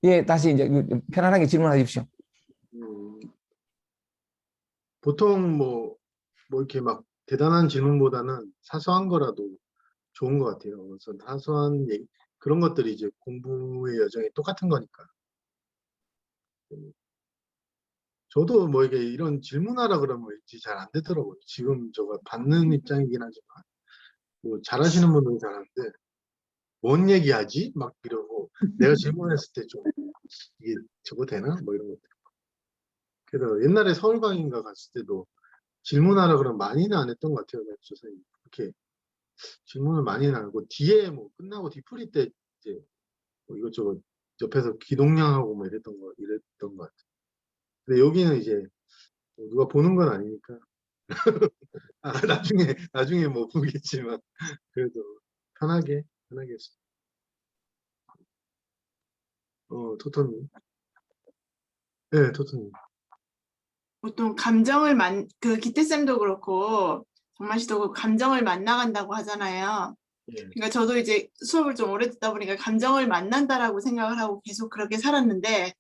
예, 다시 이제 편안하게 질문하십시오. 음, 보통 뭐 이렇게 막 대단한 질문보다는 사소한 거라도 좋은 것 같아요. 그래서 사소한 얘기, 그런 것들이 이제 공부의 여정이 똑같은 거니까. 저도 뭐 이게 이런 질문하라 그러면 왠지 잘 안 되더라고요. 지금 저가 받는 입장이긴 하지만 뭐 잘하시는 분들은 잘하는데 뭔 얘기하지? 막 이러고 내가 질문했을 때 좀 이게 저거 되나? 뭐 이런 것들. 그래서 옛날에 서울강인가 갔을 때도 질문하라 그러면 많이는 안 했던 것 같아요. 선생님. 그렇게 질문을 많이는 안 하고 뒤에 뭐 끝나고 뒤풀이 때 이제 뭐 이것저것 옆에서 기동량하고 뭐 이랬던 것 같아요. 근데 여기는 이제 뭐 누가 보는 건 아니니까 나중에 뭐 보겠지만 그래도 편하게 했어. 토토님. 네, 토토님. 보통 그 기태쌤도 그렇고 정만 씨도 그렇고 감정을 만나간다고 하잖아요. 예. 그러니까 저도 이제 수업을 좀 오래 듣다 보니까 감정을 만난다라고 생각을 하고 계속 그렇게 살았는데,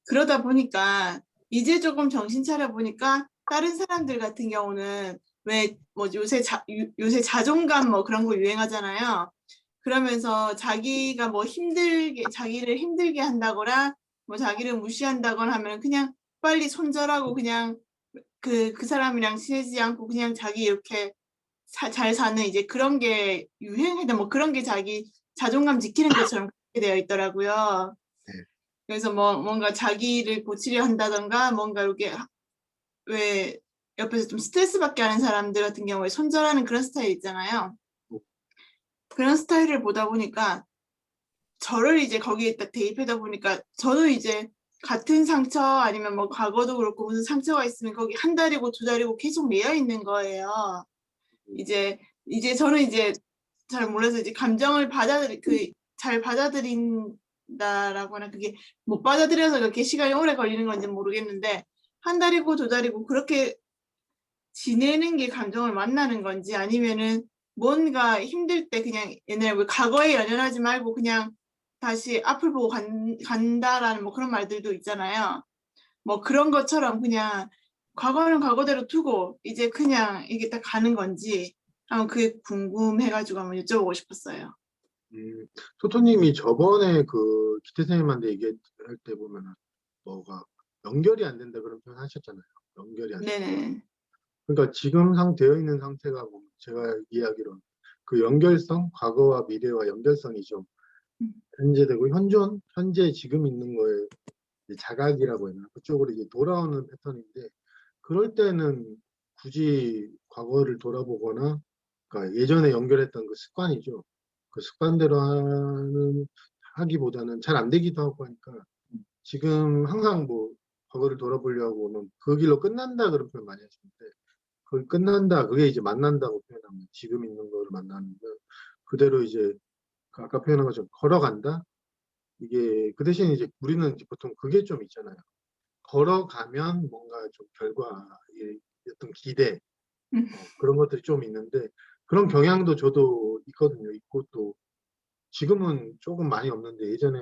그러다 보니까 이제 조금 정신 차려 보니까 다른 사람들 같은 경우는 왜 뭐 요새 자존감 뭐 그런 거 유행하잖아요. 그러면서 자기가 뭐 자기를 힘들게 한다거나 뭐 자기를 무시한다거나 하면 그냥 빨리 손절하고 그냥 그 사람이랑 친해지지 않고 그냥 자기 이렇게 잘 사는 이제 그런 게 유행하다 뭐 그런 게 자기 자존감 지키는 것처럼 그렇게 되어 있더라고요. 네. 그래서 뭐 뭔가 자기를 고치려 한다던가 뭔가 이렇게 왜 옆에서 좀 스트레스 받게 하는 사람들 같은 경우에 손절하는 그런 스타일 있잖아요. 그런 스타일을 보다 보니까 저를 이제 거기에 딱 대입하다 보니까 저도 이제 같은 상처 아니면 뭐 과거도 그렇고 무슨 상처가 있으면 거기 한 달이고 두 달이고 계속 매여 있는 거예요. 이제 저는 이제 잘 몰라서 이제 감정을 잘 받아들인다라거나 그게 못 받아들여서 그렇게 시간이 오래 걸리는 건지 모르겠는데, 한 달이고 두 달이고 그렇게 지내는 게 감정을 만나는 건지 아니면은 뭔가 힘들 때 그냥 옛날에 뭐 과거에 연연하지 말고 그냥 다시 앞을 보고 간다라는 뭐 그런 말들도 있잖아요. 뭐 그런 것처럼 그냥 과거는 과거대로 두고 이제 그냥 이게 딱 가는 건지 그게 궁금해가지고 한번 여쭤보고 싶었어요. 토토님이 저번에 그 기태 선생님한테 얘기할 때 보면은 뭐가 연결이 안 된다 그런 표현 하셨잖아요. 연결이 안 된다. 네네. 그러니까 지금 되어 있는 상태가 뭐 제가 이해하기로는 그 연결성, 과거와 미래와 연결성이 좀 현재되고 현재 지금 있는 거에 이제 자각이라고 해야 되나? 그쪽으로 이제 돌아오는 패턴인데 그럴 때는 굳이 과거를 돌아보거나 그러니까 예전에 연결했던 그 습관이죠. 그 습관대로 하기보다는 잘 안 되기도 하고 하니까 지금 항상 뭐 과거를 돌아보려고 하면 그 길로 끝난다 그런 표현 많이 하시는데 그걸 끝난다 그게 이제 만난다고 표현하면 지금 있는 거를 만나는 거 그대로 이제 그 아까 표현한 것처럼 걸어간다 이게 그 대신 이제 우리는 이제 보통 그게 좀 있잖아요. 걸어가면 뭔가 좀 결과의 어떤 기대 그런 것들이 좀 있는데 그런 경향도 저도 있거든요. 있고 또 지금은 조금 많이 없는데 예전에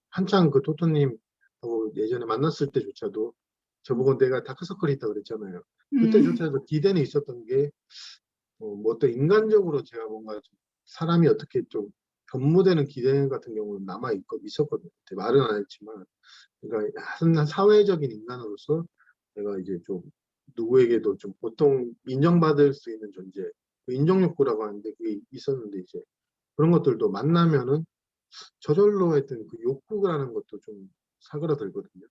한창 그 토토님하고 예전에 만났을 때조차도 저보고 내가 다크서클이 있다고 그랬잖아요. 그때조차도 기대는 있었던 게 뭐 어떤 인간적으로 제가 뭔가 좀 사람이 어떻게 좀 견무되는 기대 같은 경우는 있었거든요. 말은 안 했지만 그러니까 한 사회적인 인간으로서 내가 이제 좀 누구에게도 좀 보통 인정받을 수 있는 존재, 그 인정욕구라고 하는데 그게 있었는데 이제 그런 것들도 만나면은 저절로 했던 그 욕구라는 것도 좀 사그라들거든요.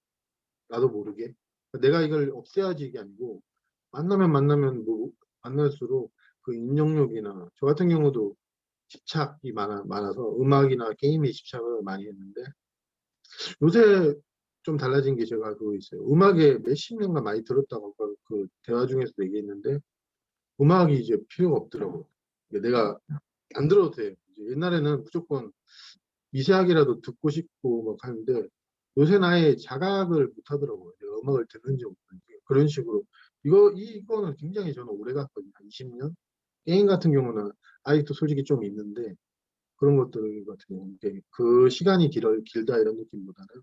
나도 모르게. 내가 이걸 없애야지 이게 아니고 만나면 뭐 만날수록 그 인정욕이나 저 같은 경우도 집착이 많아서 음악이나 게임에 집착을 많이 했는데 요새 좀 달라진 게 제가 그거 있어요. 음악에 몇십 년간 많이 들었다고 그 대화 중에서도 얘기했는데 음악이 이제 필요가 없더라고요. 내가 안 들어도 돼요. 이제 옛날에는 무조건 미세하게라도 듣고 싶고 막 하는데 요새는 아예 자각을 못 하더라고요. 내가 음악을 듣는지 못 듣는지. 그런 식으로 이거는 굉장히 저는 오래 갔거든요. 한 20년? 게임 같은 경우는 아직도 솔직히 좀 있는데 그런 것들 같은 경우 이게 그 시간이 길다 이런 느낌보다는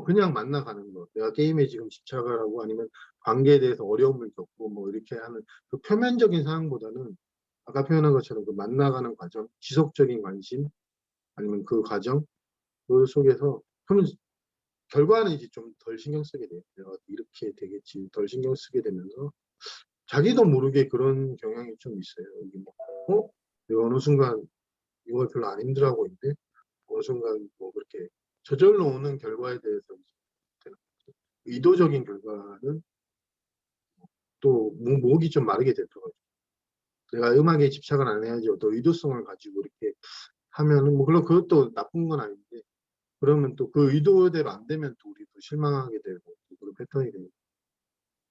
그냥 만나가는 거. 내가 게임에 지금 집착을 하고 아니면 관계에 대해서 어려움을 겪고 뭐 이렇게 하는 그 표면적인 상황보다는 아까 표현한 것처럼 그 만나가는 과정, 지속적인 관심 아니면 그 과정 그 속에서 그러면 결과는 이제 좀 덜 신경 쓰게 돼요. 내가 이렇게 되겠지 덜 신경 쓰게 되면서 자기도 모르게 그런 경향이 좀 있어요. 이게 내가 어느 순간 이걸 별로 안 힘들어하고 있는데 어느 순간 뭐 그렇게 저절로 오는 결과에 대해서 의도적인 결과는 또 목이 좀 마르게 되더라고요. 내가 음악에 집착을 안 해야지 어떤 의도성을 가지고 이렇게 하면은 뭐 물론 그것도 나쁜 건 아닌데 그러면 또 그 의도대로 안 되면 또 우리도 실망하게 되고 또 그런 패턴이 되고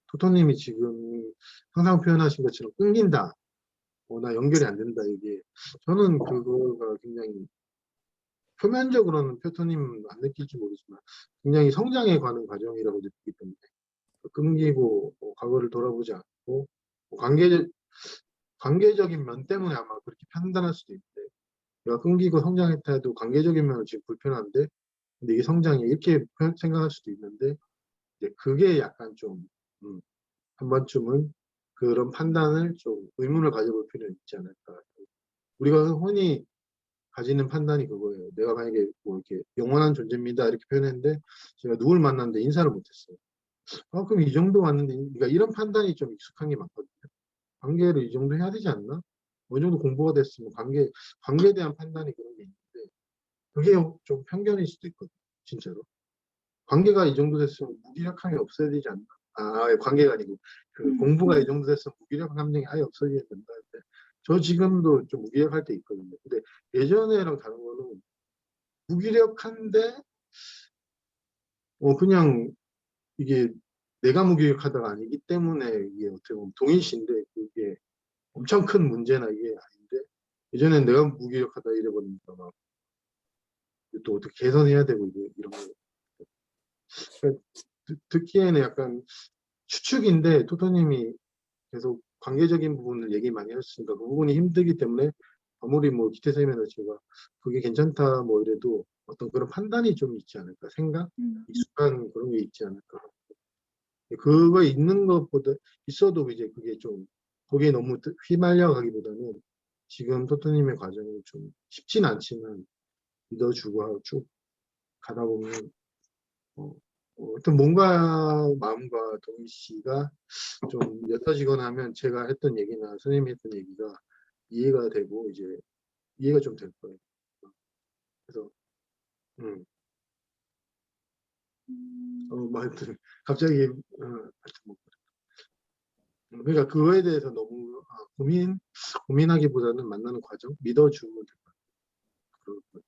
토토님이 지금 항상 표현하신 것처럼 끊긴다. 나 연결이 안 된다. 이게 저는 그거가 굉장히 표면적으로는 표토님 안 느낄지 모르지만 굉장히 성장해 가는 과정이라고 느끼기 때문에 끊기고 과거를 돌아보지 않고 관계적인 면 때문에 아마 그렇게 판단할 수도 있는데 내가 끊기고 성장했다 해도 관계적인 면은 지금 불편한데 근데 이게 성장이 이렇게 생각할 수도 있는데 이제 그게 약간 좀 한 번쯤은 그런 판단을 좀 의문을 가져볼 필요는 있지 않을까. 우리가 흔히 가지는 판단이 그거예요. 내가 만약에 뭐 이렇게 영원한 존재입니다 이렇게 표현했는데 제가 누굴 만났는데 인사를 못했어요. 그럼 이 정도 왔는데 그러니까 이런 판단이 좀 익숙한 게 많거든요. 관계를 이 정도 해야 되지 않나? 어느 정도 공부가 됐으면 관계에 대한 판단이 그런 게 있는데 그게 좀 편견일 수도 있거든요. 진짜로. 관계가 이 정도 됐으면 무기력함이 없어야 되지 않나? 관계가 아니고 그 공부가 이 정도 됐으면 무기력 감정이 아예 없어져야 된다. 저 지금도 좀 무기력할 때 있거든요. 근데 예전에랑 다른 거는 무기력한데 그냥 이게 내가 무기력하다가 아니기 때문에 이게 어떻게 보면 동일시인데 그게 엄청 큰 문제나 이게 아닌데 예전엔 내가 무기력하다 이래버리니까 막 또 어떻게 개선해야 되고 이런 거 그러니까 듣기에는 약간 추측인데 토토님이 계속 관계적인 부분을 얘기 많이 하셨으니까 그 부분이 힘들기 때문에 아무리 뭐 기태쌤이나 제가 그게 괜찮다 뭐 이래도 어떤 그런 판단이 좀 있지 않을까 생각? 익숙한 그런 게 있지 않을까 그거 있는 것보다 있어도 이제 그게 좀 거기에 너무 휘말려 가기보다는 지금 토토님의 과정이 좀 쉽진 않지만 믿어주고 하고 쭉 가다 보면 어떤 뭔가 마음과 동의씨가 좀 옅어지거나 하면 제가 했던 얘기나 선생님이 했던 얘기가 이해가 되고 이제 이해가 좀 될 거예요. 그래서 뭐 하여튼 갑자기 하여튼 뭐 그러니까 그거에 대해서 너무 고민하기보다는 만나는 과정 믿어주면 될 것 같아요.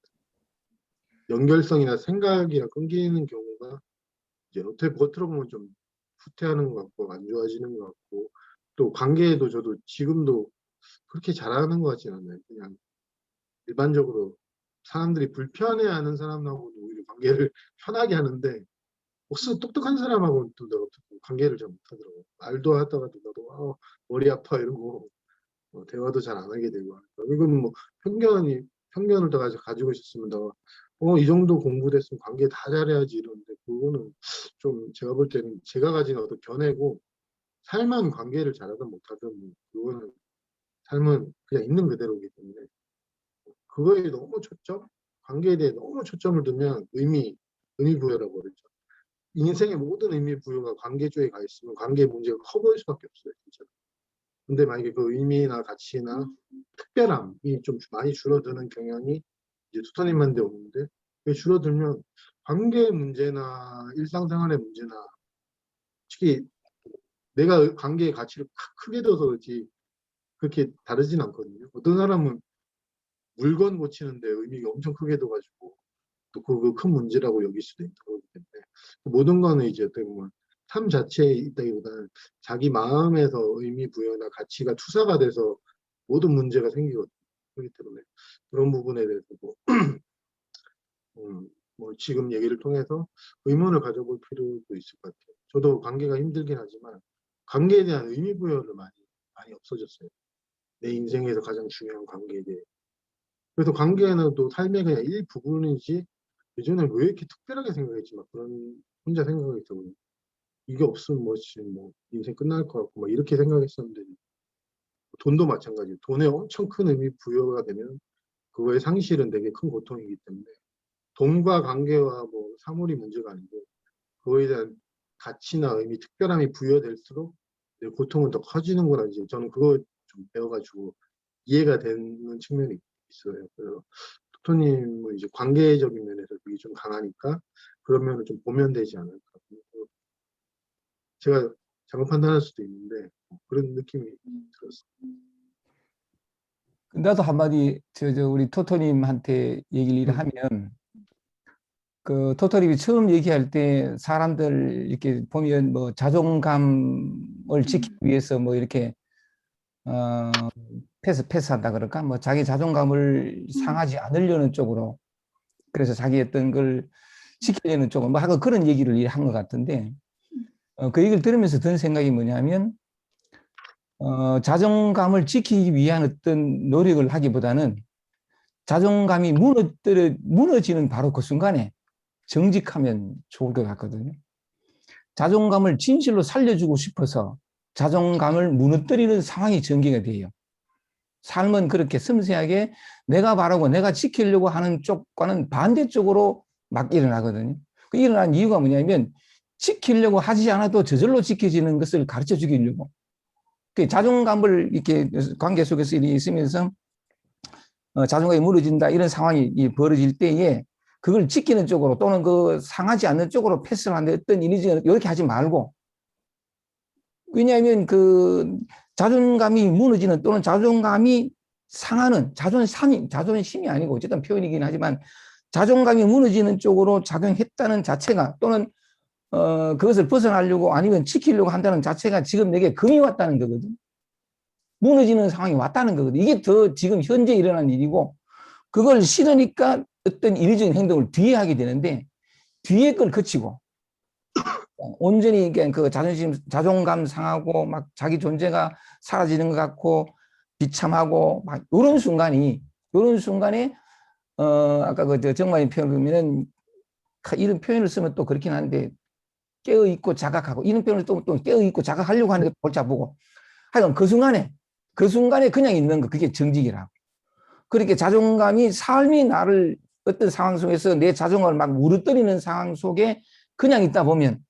연결성이나 생각이나 끊기는 경우가 이제 어떻게 겉으로 보면 좀 후퇴하는 것 같고 안 좋아지는 것 같고 또 관계에도 저도 지금도 그렇게 잘하는 것 같지는 않아요. 그냥 일반적으로 사람들이 불편해하는 사람하고도 오히려 관계를 편하게 하는데 혹시 똑똑한 사람하고는 또 내가 관계를 잘 못하더라고요. 말도 하다가도 나도 머리 아파 이러고 대화도 잘 안 하게 되고 이건 뭐 편견을 다 가지고 있었으면 내가 이 정도 공부됐으면 관계 다 잘해야지 이러는데 그거는 좀 제가 볼 때는 제가 가진 어떤 견해고 삶은 관계를 잘하든 못하든 뭐 그거는 삶은 그냥 있는 그대로이기 때문에 그거에 너무 관계에 대해 너무 초점을 두면 의미 부여라고 그러죠. 인생의 모든 의미 부여가 관계 쪽에 가 있으면 관계 문제가 커 보일 수밖에 없어요, 진짜. 근데 만약에 그 의미나 가치나 특별함이 좀 많이 줄어드는 경향이 이제 투터님한테 오는데 그게 줄어들면 관계 문제나 일상생활의 문제나 특히 내가 관계의 가치를 크게 둬서 그렇지 그렇게 다르진 않거든요. 어떤 사람은 물건 고치는데 의미가 엄청 크게 둬가지고 또 그 큰 문제라고 여길 수도 있다고 그러기 때문에 모든 거는 이제 어떻게 보면 삶 자체에 있다기보다는 자기 마음에서 의미 부여나 가치가 투사가 돼서 모든 문제가 생기거든요. 그렇기 때문에 그런 부분에 대해서 뭐 지금 얘기를 통해서 의문을 가져볼 필요도 있을 것 같아요. 저도 관계가 힘들긴 하지만 관계에 대한 의미 부여를 많이 없어졌어요. 내 인생에서 가장 중요한 관계에 대해 그래서 관계는 또 삶의 그냥 일부분이지 예전에 왜 이렇게 특별하게 생각했지 막 그런 혼자 생각이 들고 이게 없으면 뭐지 뭐 인생 끝날 것 같고 막 이렇게 생각했었는데 돈도 마찬가지. 돈에 엄청 큰 의미 부여가 되면 그거의 상실은 되게 큰 고통이기 때문에 돈과 관계와 뭐 사물이 문제가 아니고 그거에 대한 가치나 의미, 특별함이 부여될수록 내 고통은 더 커지는구나 이제 저는 그거 좀 배워가지고 이해가 되는 측면이 있어요. 그래서 토토님은 이제 관계적인 면에서 그게 좀 강하니까 그런 면을 좀 보면 되지 않을까. 제가 잘못 판단할 수도 있는데 그런 느낌이 들었어요. 나도 한마디 우리 토토님한테 얘기를 하면 그 토토님이 처음 얘기할 때 사람들 이렇게 보면 뭐 자존감을 지키기 위해서 뭐 이렇게 패스한다 그럴까? 뭐 자기 자존감을 상하지 않으려는 쪽으로 그래서 자기 어떤 걸 지키려는 쪽으로 뭐 하고 그런 얘기를 한 것 같은데 그 얘기를 들으면서 든 생각이 뭐냐면 자존감을 지키기 위한 어떤 노력을 하기보다는 자존감이 무너지는 바로 그 순간에 정직하면 좋을 것 같거든요. 자존감을 진실로 살려주고 싶어서 자존감을 무너뜨리는 상황이 전개가 돼요. 삶은 그렇게 섬세하게 내가 바라고 내가 지키려고 하는 쪽과는 반대쪽으로 막 일어나거든요. 그 일어난 이유가 뭐냐면 지키려고 하지 않아도 저절로 지켜지는 것을 가르쳐 주기려고. 그 자존감을 이렇게 관계 속에서 있으면서 자존감이 무너진다 이런 상황이 벌어질 때에 그걸 지키는 쪽으로 또는 그 상하지 않는 쪽으로 패스를 하는데 어떤 이미지가 이렇게 하지 말고 왜냐하면 그 자존감이 무너지는 또는 자존감이 상하는 자존심이 아니고 어쨌든 표현이긴 하지만 자존감이 무너지는 쪽으로 작용했다는 자체가 또는 그것을 벗어나려고 아니면 지키려고 한다는 자체가 지금 내게 금이 왔다는 거거든. 무너지는 상황이 왔다는 거거든. 이게 더 지금 현재 일어난 일이고 그걸 싫으니까 어떤 인위적인 행동을 뒤에 하게 되는데 뒤에 걸 거치고 온전히 그 자존감 상하고 막 자기 존재가 사라지는 것 같고 비참하고 막 이런 순간에 아까 그 정말의 표현을 보면은 이런 표현을 쓰면 또 그렇긴 한데 깨어 있고 자각하고 이런 표현을 또 깨어 있고 자각하려고 하는 게 골치 아프고 하여간 그 순간에 그냥 있는 거 그게 정직이라고. 그렇게 자존감이 삶이 나를 어떤 상황 속에서 내 자존감을 막 무너뜨리는 상황 속에 그냥 있다 보면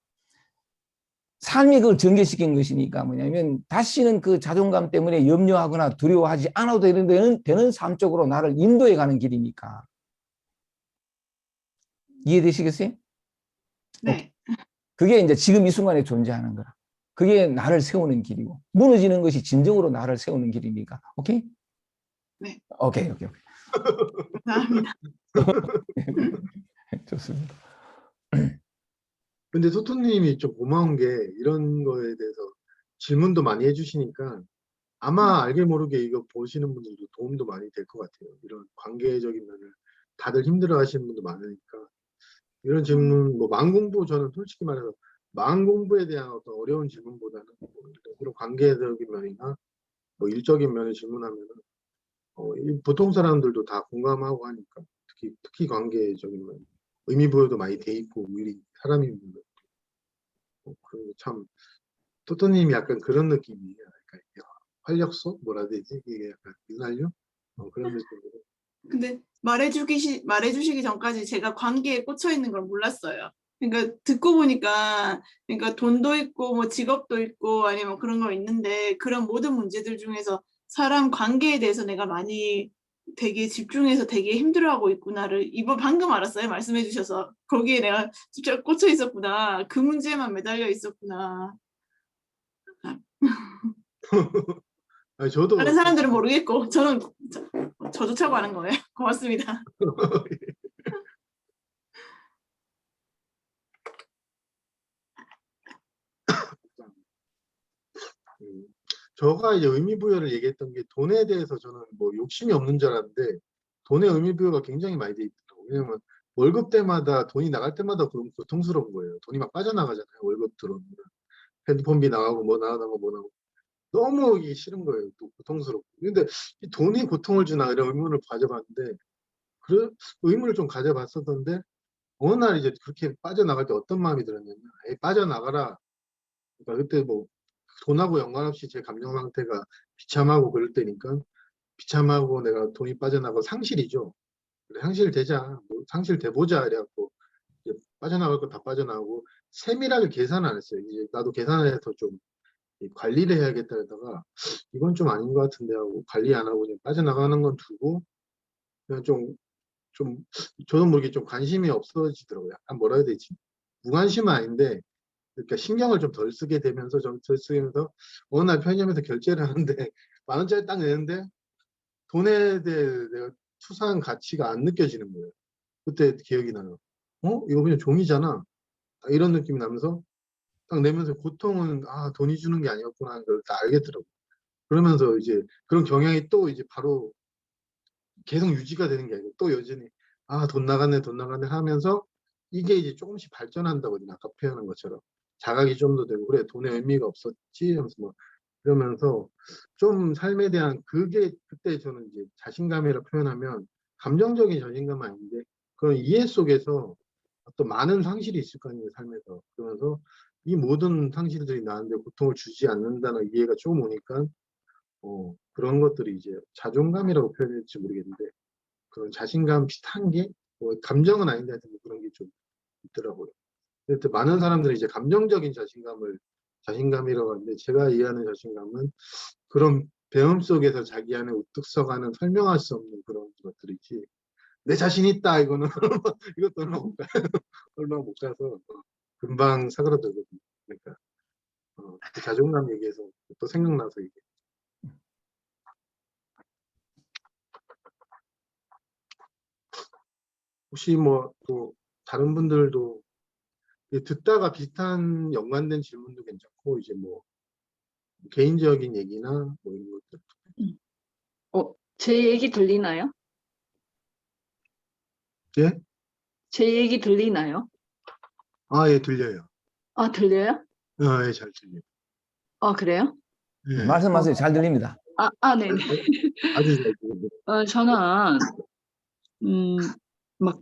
삶이 그걸 전개시킨 것이니까 뭐냐면 다시는 그 자존감 때문에 염려하거나 두려워하지 않아도 되는 삶 쪽으로 나를 인도해 가는 길이니까. 이해되시겠어요? 네. 그게 이제 지금 이 순간에 존재하는 거라. 그게 나를 세우는 길이고 무너지는 것이 진정으로 나를 세우는 길이니까. 오케이? 네. 오케이. 감사합니다. 좋습니다. 근데 토토님이 좀 고마운 게 이런 거에 대해서 질문도 많이 해주시니까 아마 알게 모르게 이거 보시는 분들도 도움도 많이 될 것 같아요. 이런 관계적인 면을 다들 힘들어 하시는 분도 많으니까 이런 질문 뭐 마음 공부 저는 솔직히 말해서 마음 공부에 대한 어떤 어려운 질문보다는 뭐 이런 관계적인 면이나 뭐 일적인 면을 질문하면은 보통 사람들도 다 공감하고 하니까 특히 관계적인 면 의미 부여도 많이 돼 있고 우리 사람이 그참 토토님이 약간 그런 느낌이에요. 약간 활력소 뭐라 해야 되지? 이게 약간 윤활유 그런 느낌으로. 근데 말해주시기 전까지 제가 관계에 꽂혀 있는 걸 몰랐어요. 그러니까 듣고 보니까 그러니까 돈도 있고 뭐 직업도 있고 아니면 그런 거 있는데 그런 모든 문제들 중에서 사람 관계에 대해서 내가 많이 되게 집중해서 되게 힘들어하고 있구나를 이번 방금 알았어요. 말씀해 주셔서 거기에 내가 진짜 꽂혀 있었구나. 그 문제만 매달려 있었구나. 아니, 저도 다른 사람들은 모르겠고 저는 저조차고 하는 거예요. 고맙습니다. 저가 이제 의미 부여를 얘기했던 게 돈에 대해서 저는 뭐 욕심이 없는 줄 알았는데 돈의 의미 부여가 굉장히 많이 돼 있더라고요. 왜냐면 월급 때마다 돈이 나갈 때마다 그런 고통스러운 거예요. 돈이 막 빠져나가잖아요. 월급 들어오면 핸드폰비 나가고 뭐 나가고 뭐 나가고 너무 이게 싫은 거예요. 또 고통스럽고. 근데 이 돈이 고통을 주나 이런 의문을 가져봤는데 그 의문을 좀 가져봤었던데 어느 날 이제 그렇게 빠져나갈 때 어떤 마음이 들었냐면 에이, 빠져나가라. 그러니까 그때 뭐 돈하고 연관없이 제 감정 상태가 비참하고 그럴 때니까 비참하고 내가 돈이 빠져나가고 상실이죠. 그래, 상실되자. 뭐 상실돼보자. 이래갖고 이제 빠져나갈 거 다 빠져나가고 세밀하게 계산 안 했어요. 이제 나도 계산을 해서 좀 이 관리를 해야겠다 하다가 이건 좀 아닌 것 같은데 하고 관리 안 하고 그냥 빠져나가는 건 두고 그냥 좀 저도 모르게 좀 관심이 없어지더라고요. 약간 뭐라 해야 되지? 무관심은 아닌데 그러니까 신경을 좀 덜 쓰게 되면서 좀 덜 쓰면서 어느 날 편의점에서 결제를 하는데 10,000원짜리 딱 내는데 돈에 대해 내가 투사한 가치가 안 느껴지는 거예요. 그때 기억이 나요. 이거 그냥 종이잖아. 딱 이런 느낌이 나면서 딱 내면서 고통은 돈이 주는 게 아니었구나 하는 걸 딱 알겠더라고요. 그러면서 이제 그런 경향이 또 이제 바로 계속 유지가 되는 게 아니고 또 여전히 돈 나갔네 돈 나갔네 하면서 이게 이제 조금씩 발전한다고 아까 표현한 것처럼 자각이 좀 더 되고 그래 돈의 의미가 없었지 하면서 뭐 그러면서 좀 삶에 대한 그게 그때 저는 이제 자신감이라 표현하면 감정적인 자신감은 아닌데 그런 이해 속에서 어떤 많은 상실이 있을 거 아니에요 삶에서. 그러면서 이 모든 상실들이 나한테 고통을 주지 않는다는 이해가 조금 오니까 그런 것들이 이제 자존감이라고 표현할지 모르겠는데 그런 자신감 비슷한 게 감정은 아닌데 하여튼 뭐 그런 게 좀 있더라고요. 근데 많은 사람들이 이제 감정적인 자신감이라고 하는데 제가 이해하는 자신감은 그런 배움 속에서 자기 안에 우뚝 서가는 설명할 수 없는 그런 것들이지 내 자신 있다 이거는 이것도 얼마 못 가요. 얼마 못 가서 금방 사그라들거든요. 그러니까 그 자존감 얘기해서 또 생각나서 이게 혹시 뭐 또 다른 분들도 듣다가 비슷한 연관된 질문도 괜찮고 이제 뭐 개인적인 얘기나 뭐 이런 것들. 제 얘기 들리나요? 예? 제 얘기 들리나요? 예, 들려요. 들려요? 예, 잘 들려요. 그래요? 예. 말씀하세요. 잘 들립니다. 네네. 아주 잘 들려요. 저는, 막,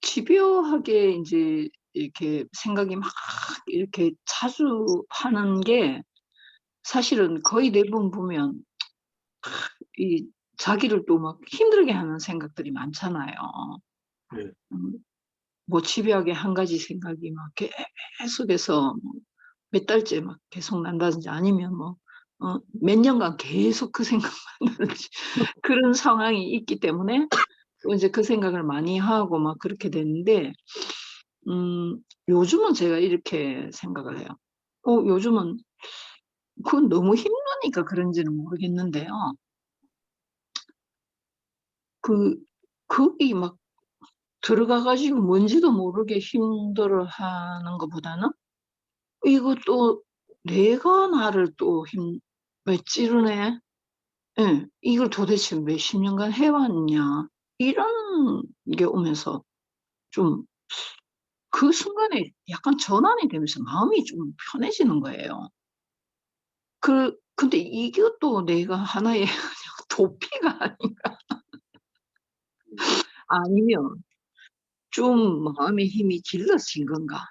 집요하게 이제 이렇게 생각이 막 이렇게 자주 하는 게 사실은 거의 대부분 보면 이 자기를 또 막 힘들게 하는 생각들이 많잖아요. 네. 뭐 집요하게 한 가지 생각이 막 계속해서 몇 달째 막 계속 난다든지 아니면 뭐 몇 년간 계속 그 생각만 나든지 그런 상황이 있기 때문에 또 이제 그 생각을 많이 하고 막 그렇게 되는데 요즘은 제가 이렇게 생각을 해요. 요즘은 그건 너무 힘드니까 그런지는 모르겠는데요. 거기 막 들어가 가지고 뭔지도 모르게 힘들어하는 것보다는 이것도 내가 나를 또 왜 찌르네? 예. 이걸 도대체 몇십 년간 해 왔냐? 이런 게 오면서 좀 그 순간에 약간 전환이 되면서 마음이 좀 편해지는 거예요. 근데 이것도 내가 하나의 도피가 아닌가? 아니면 좀 마음의 힘이 길러진 건가?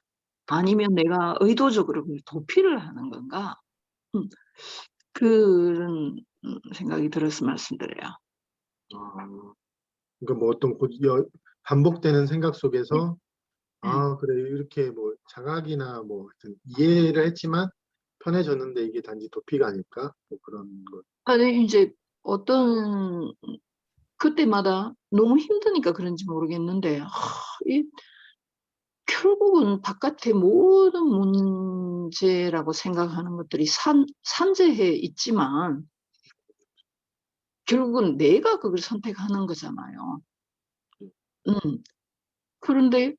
아니면 내가 의도적으로 그걸 도피를 하는 건가? 음 그런 생각이 들어서 말씀드려요. 그러니까 뭐 어떤 반복되는 생각 속에서 네. 그래 이렇게 뭐 자각이나 뭐 하여튼 이해를 했지만 편해졌는데 이게 단지 도피가 아닐까? 뭐 그런 것. 네 인제 어떤 그때마다 너무 힘드니까 그런지 모르겠는데 이 결국은 바깥의 모든 문제라고 생각하는 것들이 산재해 있지만 결국은 내가 그걸 선택하는 거잖아요. 음. 그런데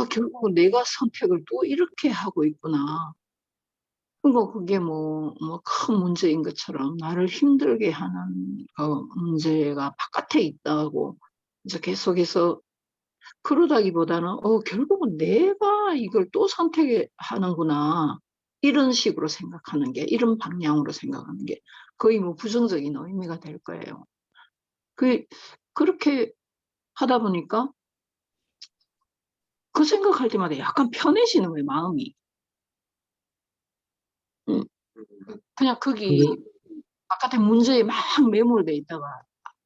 결국은 내가 선택을 또 이렇게 하고 있구나. 그리고 그게 뭐 큰 문제인 것처럼 나를 힘들게 하는 문제가 바깥에 있다고 이제 계속해서 그러다기보다는 결국은 내가 이걸 또 선택하는구나. 이런 식으로 생각하는 게, 이런 방향으로 생각하는 게 거의 뭐 부정적인 의미가 될 거예요. 그렇게 하다 보니까 그 생각할 때마다 약간 편해지는 거예요, 마음이. 음, 그냥 거기 근데 바깥에 문제에 막 매몰돼 있다가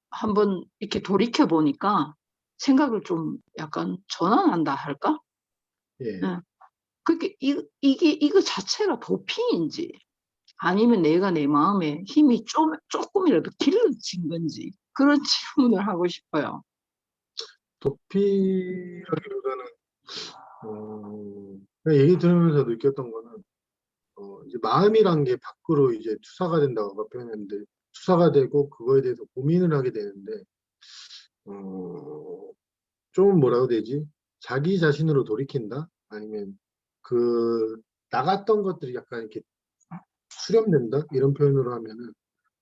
한번 이렇게 돌이켜 보니까 생각을 좀 약간 전환한다 할까? 예. 예. 그게 이거 자체가 도피인지 아니면 내가 내 마음에 힘이 조금이라도 길러진 건지 그런 질문을 하고 싶어요. 도피라기보다는 그냥 얘기 들으면서 느꼈던 거는 이제 마음이란 게 밖으로 이제 투사가 된다고 아까 표현했는데 투사가 되고 그거에 대해서 고민을 하게 되는데 좀 뭐라고 해야 되지? 자기 자신으로 돌이킨다? 아니면 그 나갔던 것들이 약간 이렇게 수렴된다? 이런 표현으로 하면은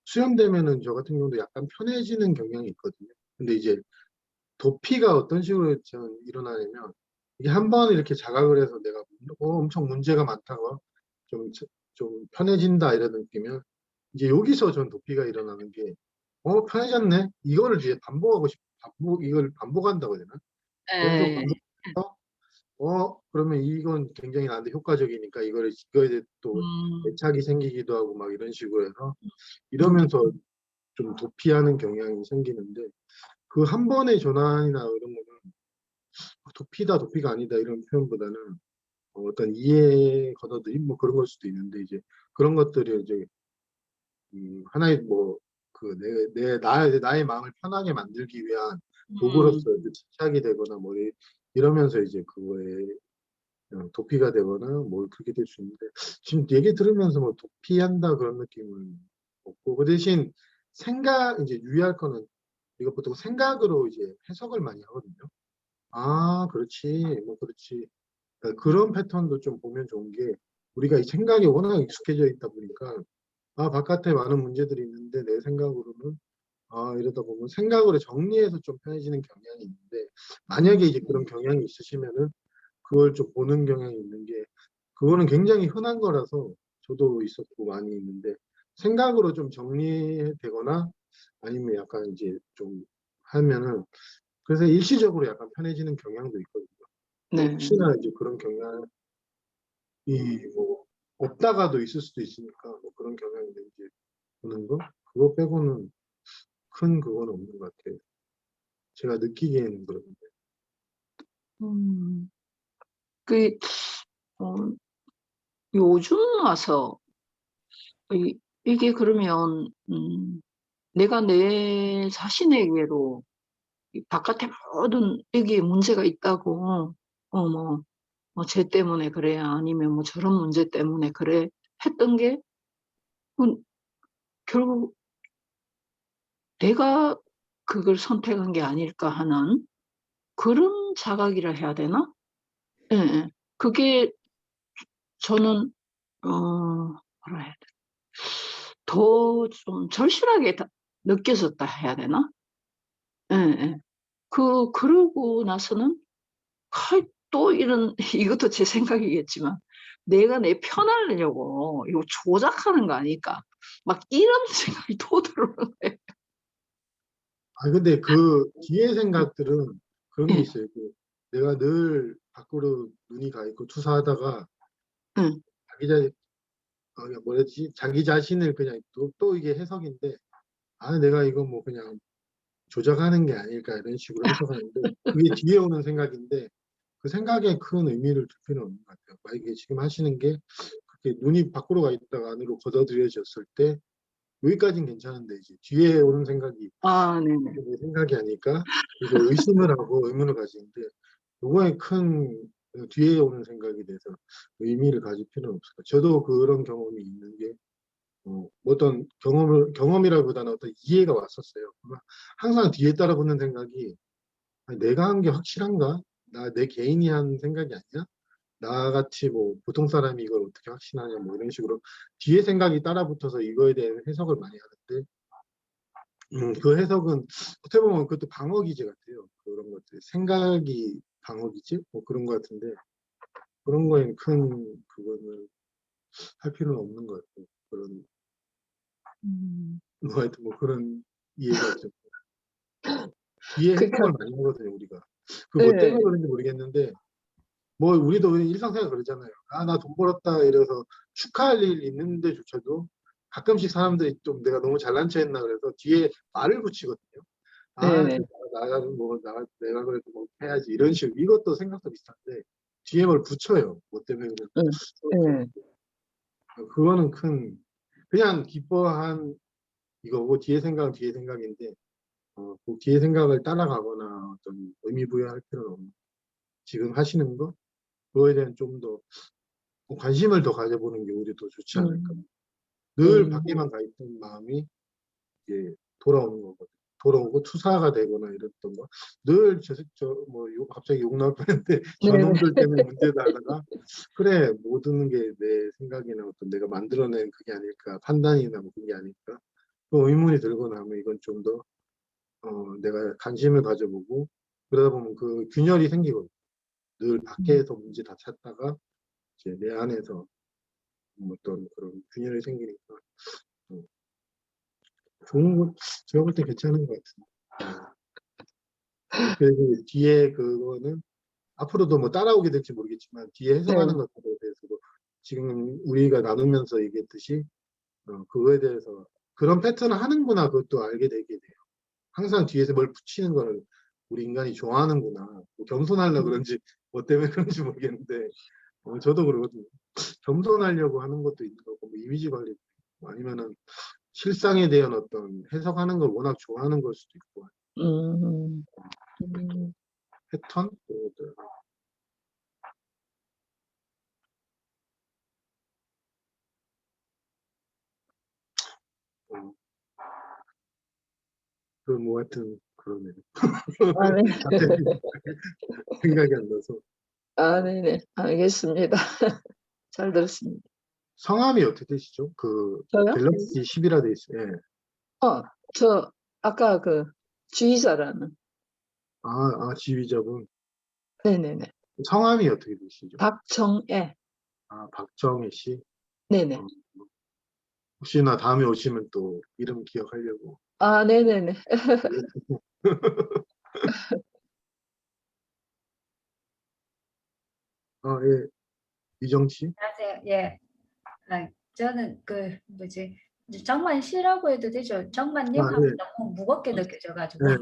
수렴되면은 저 같은 경우도 약간 편해지는 경향이 있거든요. 근데 이제 도피가 어떤 식으로 저는 일어나냐면 이게 한 번 이렇게 자각을 해서 내가 엄청 문제가 많다고 좀, 좀 편해진다 이런 느끼면 이제 여기서 전 도피가 일어나는 게 편해졌네? 이거를 이제 이걸 반복한다고 해야 되나? 계속 예. 반복해서 그러면 이건 굉장히 나한테 효과적이니까 이거에 대해 또 음, 애착이 생기기도 하고 막 이런 식으로 해서 음, 이러면서 좀 도피하는 경향이 생기는데 그 한 번의 전환이나 이런 거는 도피가 아니다 이런 표현보다는 어떤 이해 걷어들임 뭐 그런 걸 수도 있는데 이제 그런 것들이 이제 하나의 뭐 그 나의 마음을 편하게 만들기 위한 도구로서 이제 집착이 되거나 뭐 이러면서 이제 그거에 도피가 되거나 뭐 그렇게 될 수 있는데 지금 얘기 들으면서 뭐 도피한다 그런 느낌은 없고 그 대신 이제 유의할 거는 이거 보통 생각으로 이제 해석을 많이 하거든요. 아, 그렇지. 뭐 그렇지. 그러니까 그런 패턴도 좀 보면 좋은 게 우리가 이 생각에 워낙 익숙해져 있다 보니까 바깥에 많은 문제들이 있는데 내 생각으로는 이러다 보면 생각으로 정리해서 좀 편해지는 경향이 있는데 만약에 이제 그런 경향이 있으시면은 그걸 좀 보는 경향이 있는 게 그거는 굉장히 흔한 거라서 저도 있었고 많이 있는데 생각으로 좀 정리되거나 아니면 약간 이제 좀 하면은 그래서 일시적으로 약간 편해지는 경향도 있거든요. 네. 혹시나 이제 그런 경향이 뭐 없다가도 있을 수도 있으니까 뭐 그런 경향이 이제 보는 거 그거 빼고는 큰 그건 없는 것 같아요. 제가 느끼기에는 그런데. 음, 그, 어, 요즘 와서 이게 그러면 내가 내 자신에게로 이 바깥에 모든 여기에 문제가 있다고 쟤 때문에 그래 아니면 뭐 저런 문제 때문에 그래 했던 게 결국 내가 그걸 선택한 게 아닐까 하는 그런 자각이라 해야 되나? 예, 예. 그게 저는 뭐라 해야 돼? 더 좀 절실하게 느껴졌다 해야 되나? 예, 예. 그러고 나서는 또 이런 이것도 제 생각이겠지만 내가 내 편하려고 이거 조작하는 거 아닐까? 막 이런 생각이 또 들어요. 근데 그 뒤에 생각들은 그런 게 예, 있어요. 내가 늘 밖으로 눈이 가 있고 투사하다가 응, 자기 뭐랬지? 자기 자신을 그냥 또 이게 해석인데 내가 이거 뭐 그냥 조작하는 게 아닐까 이런 식으로 해석하는데 그게 뒤에 오는 생각인데 그 생각에 큰 의미를 둘 필요는 없는 것 같아요. 만약에 지금 하시는 게 그렇게 눈이 밖으로 가 있다가 안으로 걷어들여졌을 때 여기까지는 괜찮은데 이제 뒤에 오는 생각이 네네. 내 생각이 아닐까? 이제 의심을 하고 의문을 가지는데 요거에 큰 뒤에 오는 생각에 대해서 의미를 가질 필요는 없을 것 같아요. 저도 그런 경험이 있는 게 어떤 경험이라기보다는 어떤 이해가 왔었어요. 항상 뒤에 따라 붙는 생각이 내가 한 게 확실한가? 내 개인이 한 생각이 아니야? 나같이 뭐 보통 사람이 이걸 어떻게 확신하냐 뭐 이런 식으로 뒤에 생각이 따라 붙어서 이거에 대한 해석을 많이 하는데 그 해석은 어떻게 보면 그것도 방어 기제 같아요. 그런 것들 생각이 방어 기제 뭐 그런 것 같은데 그런 거에는 큰 그거는 할 필요는 없는 것 같아요. 그런 뭐 하여튼 뭐 그런 이해가 좀 뒤에 그러니까 해석을 많이 하거든요 우리가. 그 뭐 네. 때문에 그런지 모르겠는데 뭐 우리도 그냥 일상생활 그러잖아요. 아 나 돈 벌었다 이래서 축하할 일 있는데조차도 가끔씩 사람들이 좀 내가 너무 잘난 척했나 그래서 뒤에 말을 붙이거든요. 아, 네. 내가 그래도 뭐 해야지 이런 식으로 이것도 생각도 비슷한데 뒤에 뭘 붙여요. 뭐 때문에 네. 그거는 큰 그냥 기뻐한 이거고 뒤에 생각은 뒤에 생각인데 그 뒤에 생각을 따라가거나 어떤 의미 부여할 필요는 없는 지금 하시는 거 그거에 대한 좀 더 관심을 더 가져보는 게 오히려 더 좋지 않을까. 늘 밖에만 가 있던 마음이 이제 돌아오는 거거든. 돌아오고 투사가 되거나 이랬던 거. 늘 갑자기 욕 나올 뻔했는데 저놈들 때문에 문제다 하다가 그래 모든 게 내 생각이나 어떤 내가 만들어낸 그게 아닐까 판단이나 뭐 그게 아닐까 그 의문이 들고 나면 이건 좀 더 내가 관심을 가져보고 그러다 보면 그 균열이 생기거든. 늘 밖에서 문제 다 찾다가 이제 내 안에서 어떤 그런 균열이 생기니까 좋은 거 제가 볼 때 괜찮은 것 같은데. 그래서 뒤에 그거는 앞으로도 뭐 따라오게 될지 모르겠지만 뒤에 해석하는 것들에 대해서도 지금 우리가 나누면서 얘기했듯이 그거에 대해서 그런 패턴을 하는구나 그것도 알게 되게 돼요. 항상 뒤에서 뭘 붙이는 거를 우리 인간이 좋아하는구나. 뭐 겸손하려고 그런지 뭐 때문에 그런지 모르겠는데 저도 그러거든요. 겸손하려고 하는 것도 있는 거고 뭐 이미지 관리 아니면은 실상에 대한 어떤 해석하는 걸 워낙 좋아하는 걸 수도 있고 패턴 그런 것들. 뭐 하여튼 그러네요. 아, 네. 갑자기 생각이 안 나서. 아, 네네. 알겠습니다. 잘 들었습니다. 성함이 어떻게 되시죠? 그 저요? 갤럭시 10이라 돼 있어요. 예. 저 아까 그 주의사라는. 지휘자분. 네네네. 성함이 어떻게 되시죠? 박정애. 박정희 씨. 네네. 혹시나 다음에 오시면 또 이름 기억하려고. 아, 네네네. 예. 이정 씨. 안녕하세요. 예. 저는 이제 정만 씨라고 해도 되죠. 정만님 하면 예. 너무 무겁게 느껴져가지고. 네.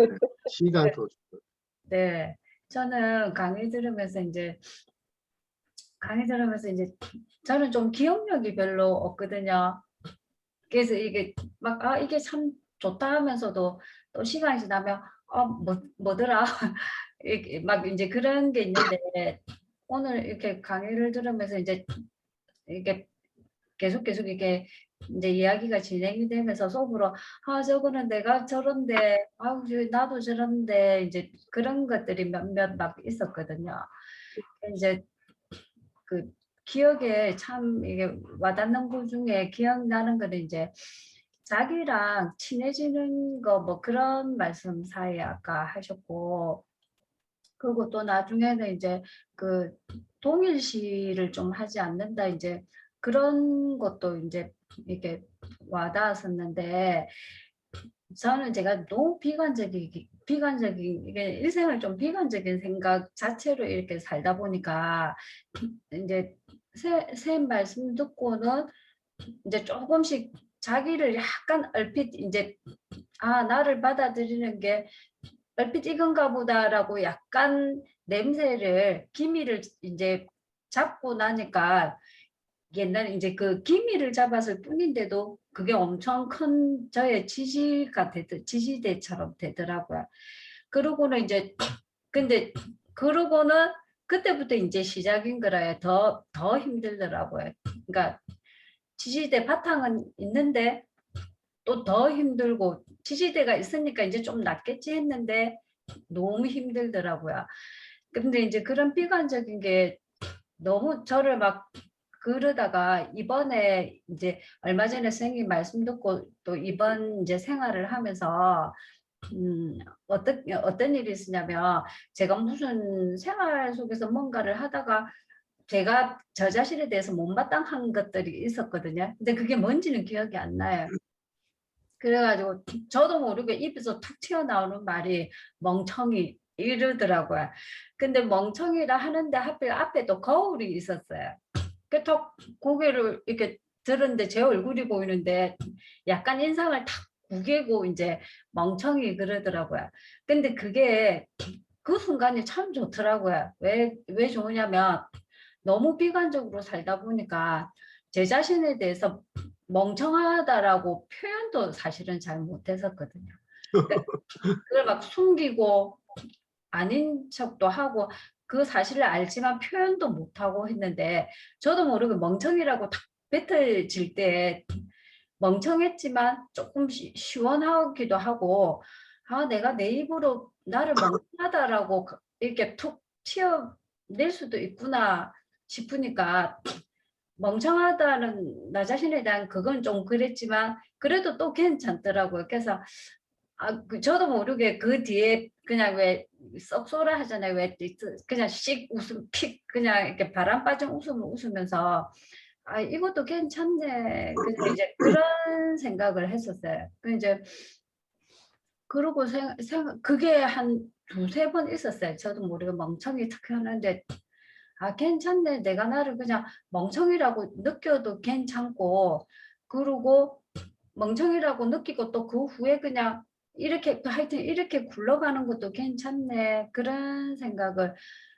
씨가 더 좋아요. 네. 저는 강의 들으면서 이제 저는 좀 기억력이 별로 없거든요. 그래서 이게 막 이게 참 좋다 하면서도 또 시간이 지나면 뭐더라 이렇게 막 이제 그런 게 있는데 오늘 이렇게 강의를 들으면서 이제 이게 계속 이렇게 이제 이야기가 진행이 되면서 속으로 저거는 내가 저런데 나도 저런데 이제 그런 것들이 몇몇 막 있었거든요. 이제 그 기억에 참 이게 와닿는 것 중에 기억나는 거는 이제 자기랑 친해지는 거 뭐 그런 말씀 사이 아까 하셨고 그리고 또 나중에는 이제 그 동일시를 좀 하지 않는다 이제 그런 것도 이제 이렇게 와닿았었는데 저는 제가 너무 비관적인 이게 일생을 좀 비관적인 생각 자체로 이렇게 살다 보니까 이제 새 말씀 듣고는 이제 조금씩 자기를 약간 얼핏 이제 나를 받아들이는 게 얼핏 이건가 보다라고 약간 기미를 이제 잡고 나니까 옛날에 이제 그 기미를 잡았을 뿐인데도 그게 엄청 큰 저의 지지대처럼 되더라고요. 그러고는 이제 근데 그러고는 그때부터 이제 시작인 거라 더 힘들더라고요. 그러니까 지지대 바탕은 있는데 또 더 힘들고 지지대가 있으니까 이제 좀 낫겠지 했는데 너무 힘들더라고요. 근데 이제 그런 비관적인 게 너무 저를 막 그러다가 이번에 이제 얼마 전에 선생님 말씀 듣고 또 이번 이제 생활을 하면서 어떤 일이 있었냐면 제가 무슨 생활 속에서 뭔가를 하다가 제가 저 자신에 대해서 못마땅한 것들이 있었거든요. 근데 그게 뭔지는 기억이 안 나요. 그래가지고 저도 모르게 입에서 툭 튀어나오는 말이 멍청이 이러더라고요. 근데 멍청이라 하는데 하필 앞에 또 거울이 있었어요. 그래서 고개를 이렇게 들었는데 제 얼굴이 보이는데 약간 인상을 탁 구개고 이제 멍청이 그러더라고요. 근데 그게 그 순간이 참 좋더라고요. 왜 좋으냐면 너무 비관적으로 살다 보니까 제 자신에 대해서 멍청하다라고 표현도 사실은 잘 못했었거든요. 그걸 막 숨기고 아닌 척도 하고 그 사실을 알지만 표현도 못하고 했는데 저도 모르게 멍청이라고 딱 뱉어질 때 멍청했지만 조금 시원하기도 하고 아 내가 내 입으로 나를 멍청하다라고 이렇게 툭 튀어낼 수도 있구나 싶으니까 멍청하다는 나 자신에 대한 그건 좀 그랬지만 그래도 또 괜찮더라고요. 그래서 저도 모르게 그 뒤에 그냥 왜 썩소라 하잖아요. 왜 그냥 씩 웃음 픽 그냥 이렇게 바람 빠진 웃음을 웃으면서 아 이것도 괜찮네. 그냥 이제 그런 생각을 했었어요. 그 이제 그러고 그게 한 두세 번 있었어요. 저도 모르게 멍청이 탁 하는데 아 괜찮네. 내가 나를 그냥 멍청이라고 느껴도 괜찮고 그러고 멍청이라고 느끼고 또 그 후에 그냥 이렇게 하여튼 이렇게 굴러가는 것도 괜찮네. 그런 생각을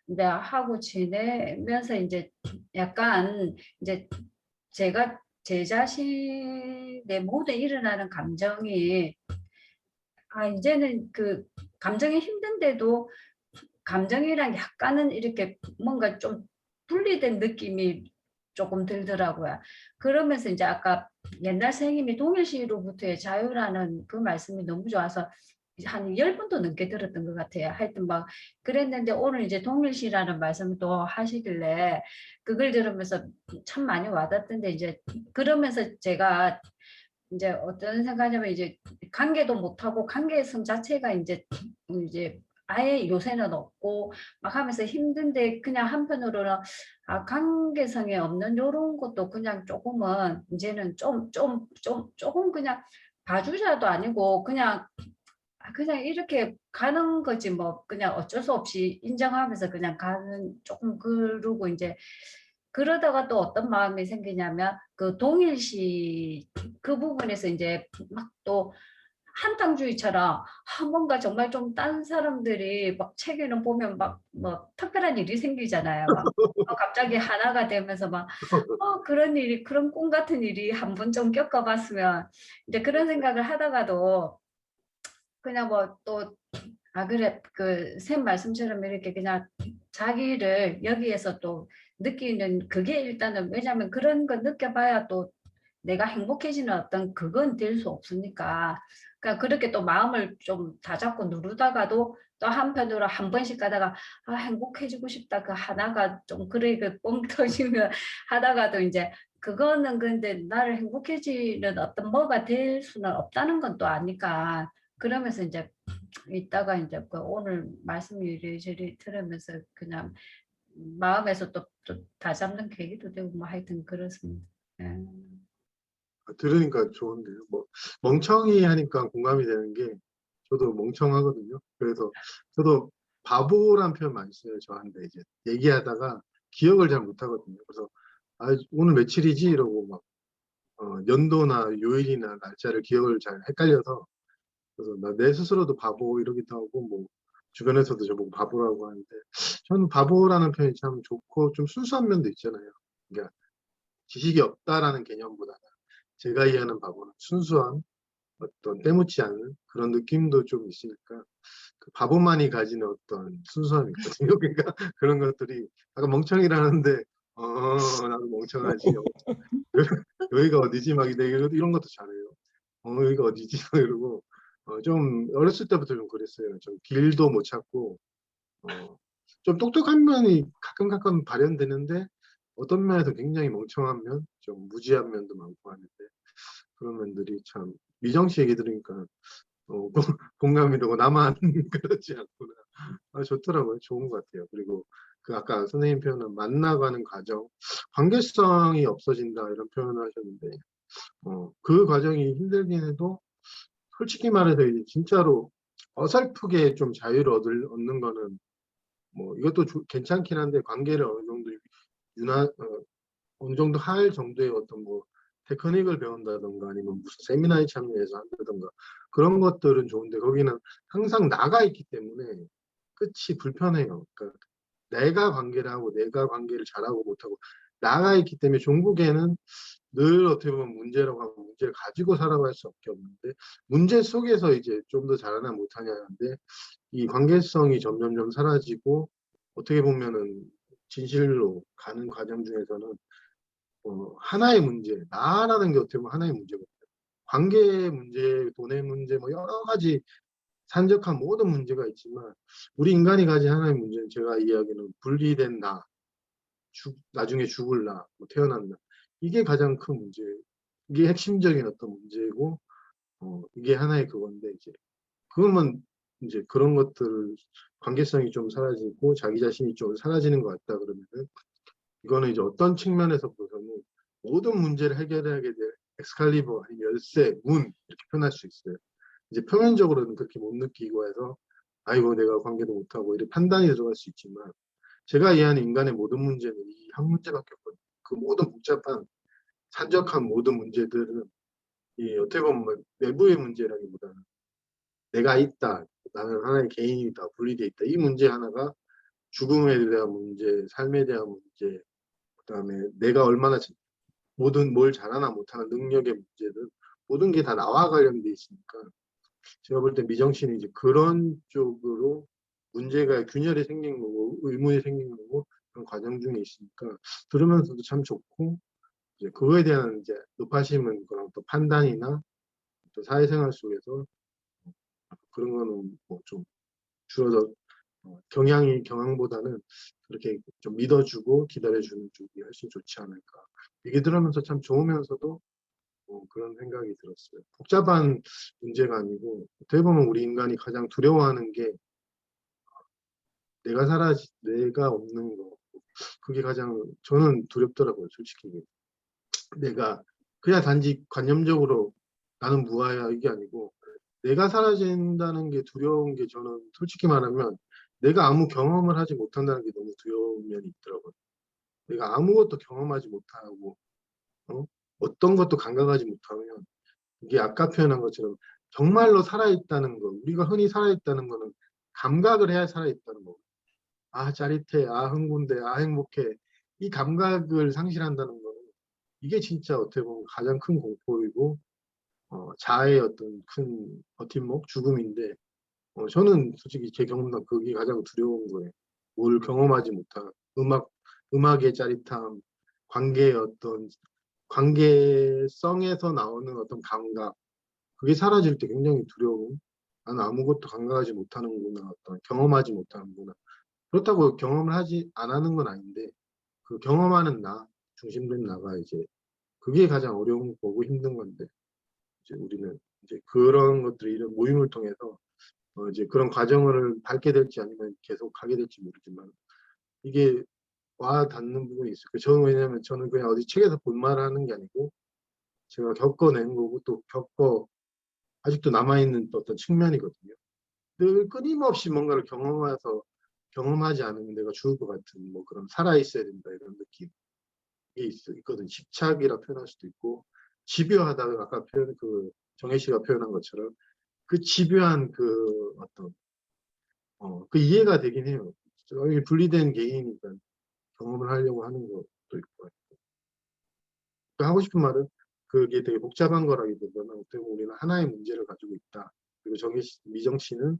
이제 하고 지내면서 이제 약간 이제 제가 제 자신의 모든 일어나는 감정이 이제는 그 감정이 힘든데도 감정이랑 약간은 이렇게 뭔가 좀 분리된 느낌이 조금 들더라고요. 그러면서 이제 아까 옛날 선생님이 동일시로부터의 자유라는 그 말씀이 너무 좋아서 한 10번도 넘게 들었던 것 같아요. 하여튼 막 그랬는데 오늘 이제 동일시라는 말씀을 또 하시길래 그걸 들으면서 참 많이 와닿던데 이제 그러면서 제가 이제 어떤 생각하냐면 이제 관계도 못하고 관계성 자체가 이제 아예 요새는 없고 막 하면서 힘든데 그냥 한편으로는 관계성이 없는 요런 것도 그냥 조금은 이제는 조금 그냥 봐주자도 아니고 그냥 이렇게 가는 거지 뭐 그냥 어쩔 수 없이 인정하면서 그냥 가는 조금 그러고 이제 그러다가 또 어떤 마음이 생기냐면 그 동일시 그 부분에서 이제 막 또 한탕주의처럼 뭔가 정말 좀 딴 사람들이 막 책에는 보면 막 뭐 특별한 일이 생기잖아요. 막 갑자기 하나가 되면서 막 그런 일이 그런 꿈 같은 일이 한 번 좀 겪어봤으면 이제 그런 생각을 하다가도 그냥 뭐 또 그래 그 샘 말씀처럼 이렇게 그냥 자기를 여기에서 또 느끼는 그게 일단은 왜냐하면 그런 거 느껴봐야 또 내가 행복해지는 어떤 그건 될 수 없으니까 그러니까 그렇게 또 마음을 좀 다잡고 누르다가도 또 한편으로 한 번씩 가다가 행복해지고 싶다 그 하나가 좀 그래 그뻥 터지면 하다가도 이제 그거는 근데 나를 행복해지는 어떤 뭐가 될 수는 없다는 건 또 아니까 그러면서 이제 이따가 이제 그 오늘 말씀 이리저리 들으면서 그냥 마음에서 또 다잡는 계기도 되고 뭐 하여튼 그렇습니다. 예. 들으니까 좋은데요. 뭐 멍청이 하니까 공감이 되는 게 저도 멍청하거든요. 그래서 저도 바보란 표현 많이 써요. 저한테 이제 얘기하다가 기억을 잘 못하거든요. 그래서 오늘 며칠이지 이러고 막 연도나 요일이나 날짜를 기억을 잘 헷갈려서 그래서 내 스스로도 바보 이러기도 하고 뭐 주변에서도 저보고 바보라고 하는데 저는 바보라는 표현이 참 좋고 좀 순수한 면도 있잖아요. 그러니까 지식이 없다라는 개념보다는 제가 이해하는 바보는 순수한 어떤 때묻지 않은 그런 느낌도 좀 있으니까 그 바보만이 가지는 어떤 순수함이 있거든요. 그러니까 그런 것들이 아까 멍청이라는데 나도 멍청하지. 여기가 어디지? 막 이런 것도 잘해요. 여기가 어디지? 막 이러고 좀 어렸을 때부터 좀 그랬어요. 좀 길도 못 찾고 좀 똑똑한 면이 가끔 발현되는데 어떤 면에서 굉장히 멍청한 면, 좀 무지한 면도 많고 하는데 그런 면들이 참 미정 씨 얘기 들으니까 공감이 되고 나만 그렇지 않구나. 좋더라고요. 좋은 것 같아요. 그리고 그 아까 선생님 표현은 만나가는 과정, 관계성이 없어진다 이런 표현을 하셨는데, 그 과정이 힘들긴 해도 솔직히 말해서 이제 진짜로 어설프게 좀 자유를 얻는 거는 뭐 이것도 괜찮긴 한데 관계를 어느 정도 어느 정도 할 정도의 어떤 뭐 테크닉을 배운다던가 아니면 무슨 세미나에 참여해서 한다던가 그런 것들은 좋은데 거기는 항상 나가 있기 때문에 끝이 불편해요. 그러니까 내가 관계를 하고 내가 관계를 잘하고 못하고 나가 있기 때문에 종국에는 늘 어떻게 보면 문제라고 하고 문제를 가지고 살아갈 수밖에 없는데 문제 속에서 이제 좀 더 잘하나 못하냐인데 이 관계성이 점점점 사라지고 어떻게 보면은 진실로 가는 과정 중에서는 하나의 문제, 나라는 게 어떻게 보면 하나의 문제거든요. 관계 문제, 돈의 문제, 뭐 여러 가지 산적한 모든 문제가 있지만 우리 인간이 가진 하나의 문제는 제가 이야기하기는 분리된 나, 나중에 죽을 나, 뭐 태어난 나. 이게 가장 큰 문제예요. 이게 핵심적인 어떤 문제고, 이게 하나의 그건데, 이제, 그러면 이제 그런 것들, 관계성이 좀 사라지고, 자기 자신이 좀 사라지는 것 같다 그러면은, 이거는 이제 어떤 측면에서 보서는 모든 문제를 해결하게 될 엑스칼리버, 아니면 열쇠, 문, 이렇게 표현할 수 있어요. 이제 표면적으로는 그렇게 못 느끼고 해서, 아이고, 내가 관계도 못하고, 이렇게 판단이 들어갈 수 있지만, 제가 이해하는 인간의 모든 문제는 이 한 문제밖에 없거든요. 그 모든 복잡한 산적한 모든 문제들은 이 어떻게 보면 뭐 내부의 문제라기보다는 내가 있다, 나는 하나의 개인이다, 분리돼 있다. 이 문제 하나가 죽음에 대한 문제, 삶에 대한 문제, 그다음에 내가 얼마나 모든 뭘 잘하나 못하는 능력의 문제들 모든 게 다 나와 관련돼 있으니까 제가 볼 때 미정씨는 이제 그런 쪽으로 문제가 균열이 생긴 거고 의문이 생긴 거고 그런 과정 중에 있으니까 들으면서도 참 좋고 이제 그거에 대한 이제 높아심은 그런 또 판단이나 또 사회생활 속에서 그런 거는 뭐 좀 줄어서 경향보다는 그렇게 좀 믿어주고 기다려주는 쪽이 훨씬 좋지 않을까. 얘기 들으면서 참 좋으면서도 그런 생각이 들었어요. 복잡한 문제가 아니고 어떻게 보면 우리 인간이 가장 두려워하는 게 내가 없는 거. 그게 가장 저는 두렵더라고요, 솔직히. 내가 그냥 단지 관념적으로 나는 무아야 이게 아니고 내가 사라진다는 게 두려운 게 저는 솔직히 말하면 내가 아무 경험을 하지 못한다는 게 너무 두려운 면이 있더라고요. 내가 아무것도 경험하지 못하고 어떤 것도 감각하지 못하면 이게 아까 표현한 것처럼 정말로 살아있다는 거 우리가 흔히 살아있다는 거는 감각을 해야 살아있다는 거. 아 짜릿해, 아 흥분돼, 아 행복해. 이 감각을 상실한다는 거는 이게 진짜 어떻게 보면 가장 큰 공포이고 자아의 어떤 큰 버팀목, 죽음인데 저는 솔직히 제 경험상 그게 가장 두려운 거예요. 뭘 경험하지 못한 음악의 짜릿함, 관계의 어떤 관계성에서 나오는 어떤 감각, 그게 사라질 때 굉장히 두려움. 나는 아무것도 감각하지 못하는구나, 어떤 경험하지 못하는구나. 그렇다고 경험을 안 하는 건 아닌데 그 경험하는 나, 중심된 나가 이제 그게 가장 어려운 거고 힘든 건데 이제 우리는 이제 그런 것들이 이런 모임을 통해서 이제 그런 과정을 밟게 될지 아니면 계속 가게 될지 모르지만 이게 와 닿는 부분이 있을 거예요. 저는 왜냐하면 저는 그냥 어디 책에서 본 말을 하는 게 아니고 제가 겪어낸 거고 또 아직도 남아있는 또 어떤 측면이거든요. 늘 끊임없이 뭔가를 경험하지 않으면 내가 죽을 것 같은 뭐 그런 살아있어야 된다 이런 느낌이 있거든. 집착이라 표현할 수도 있고 집요하다가 아까 정혜 씨가 표현한 것처럼 그 집요한 그 어떤 그 이해가 되긴 해요. 저희 분리된 개인이니까 경험을 하려고 하는 것도 있고. 하고 싶은 말은 그게 되게 복잡한 거라기보다는 어떻게 보면 우리는 하나의 문제를 가지고 있다. 그리고 미정 씨는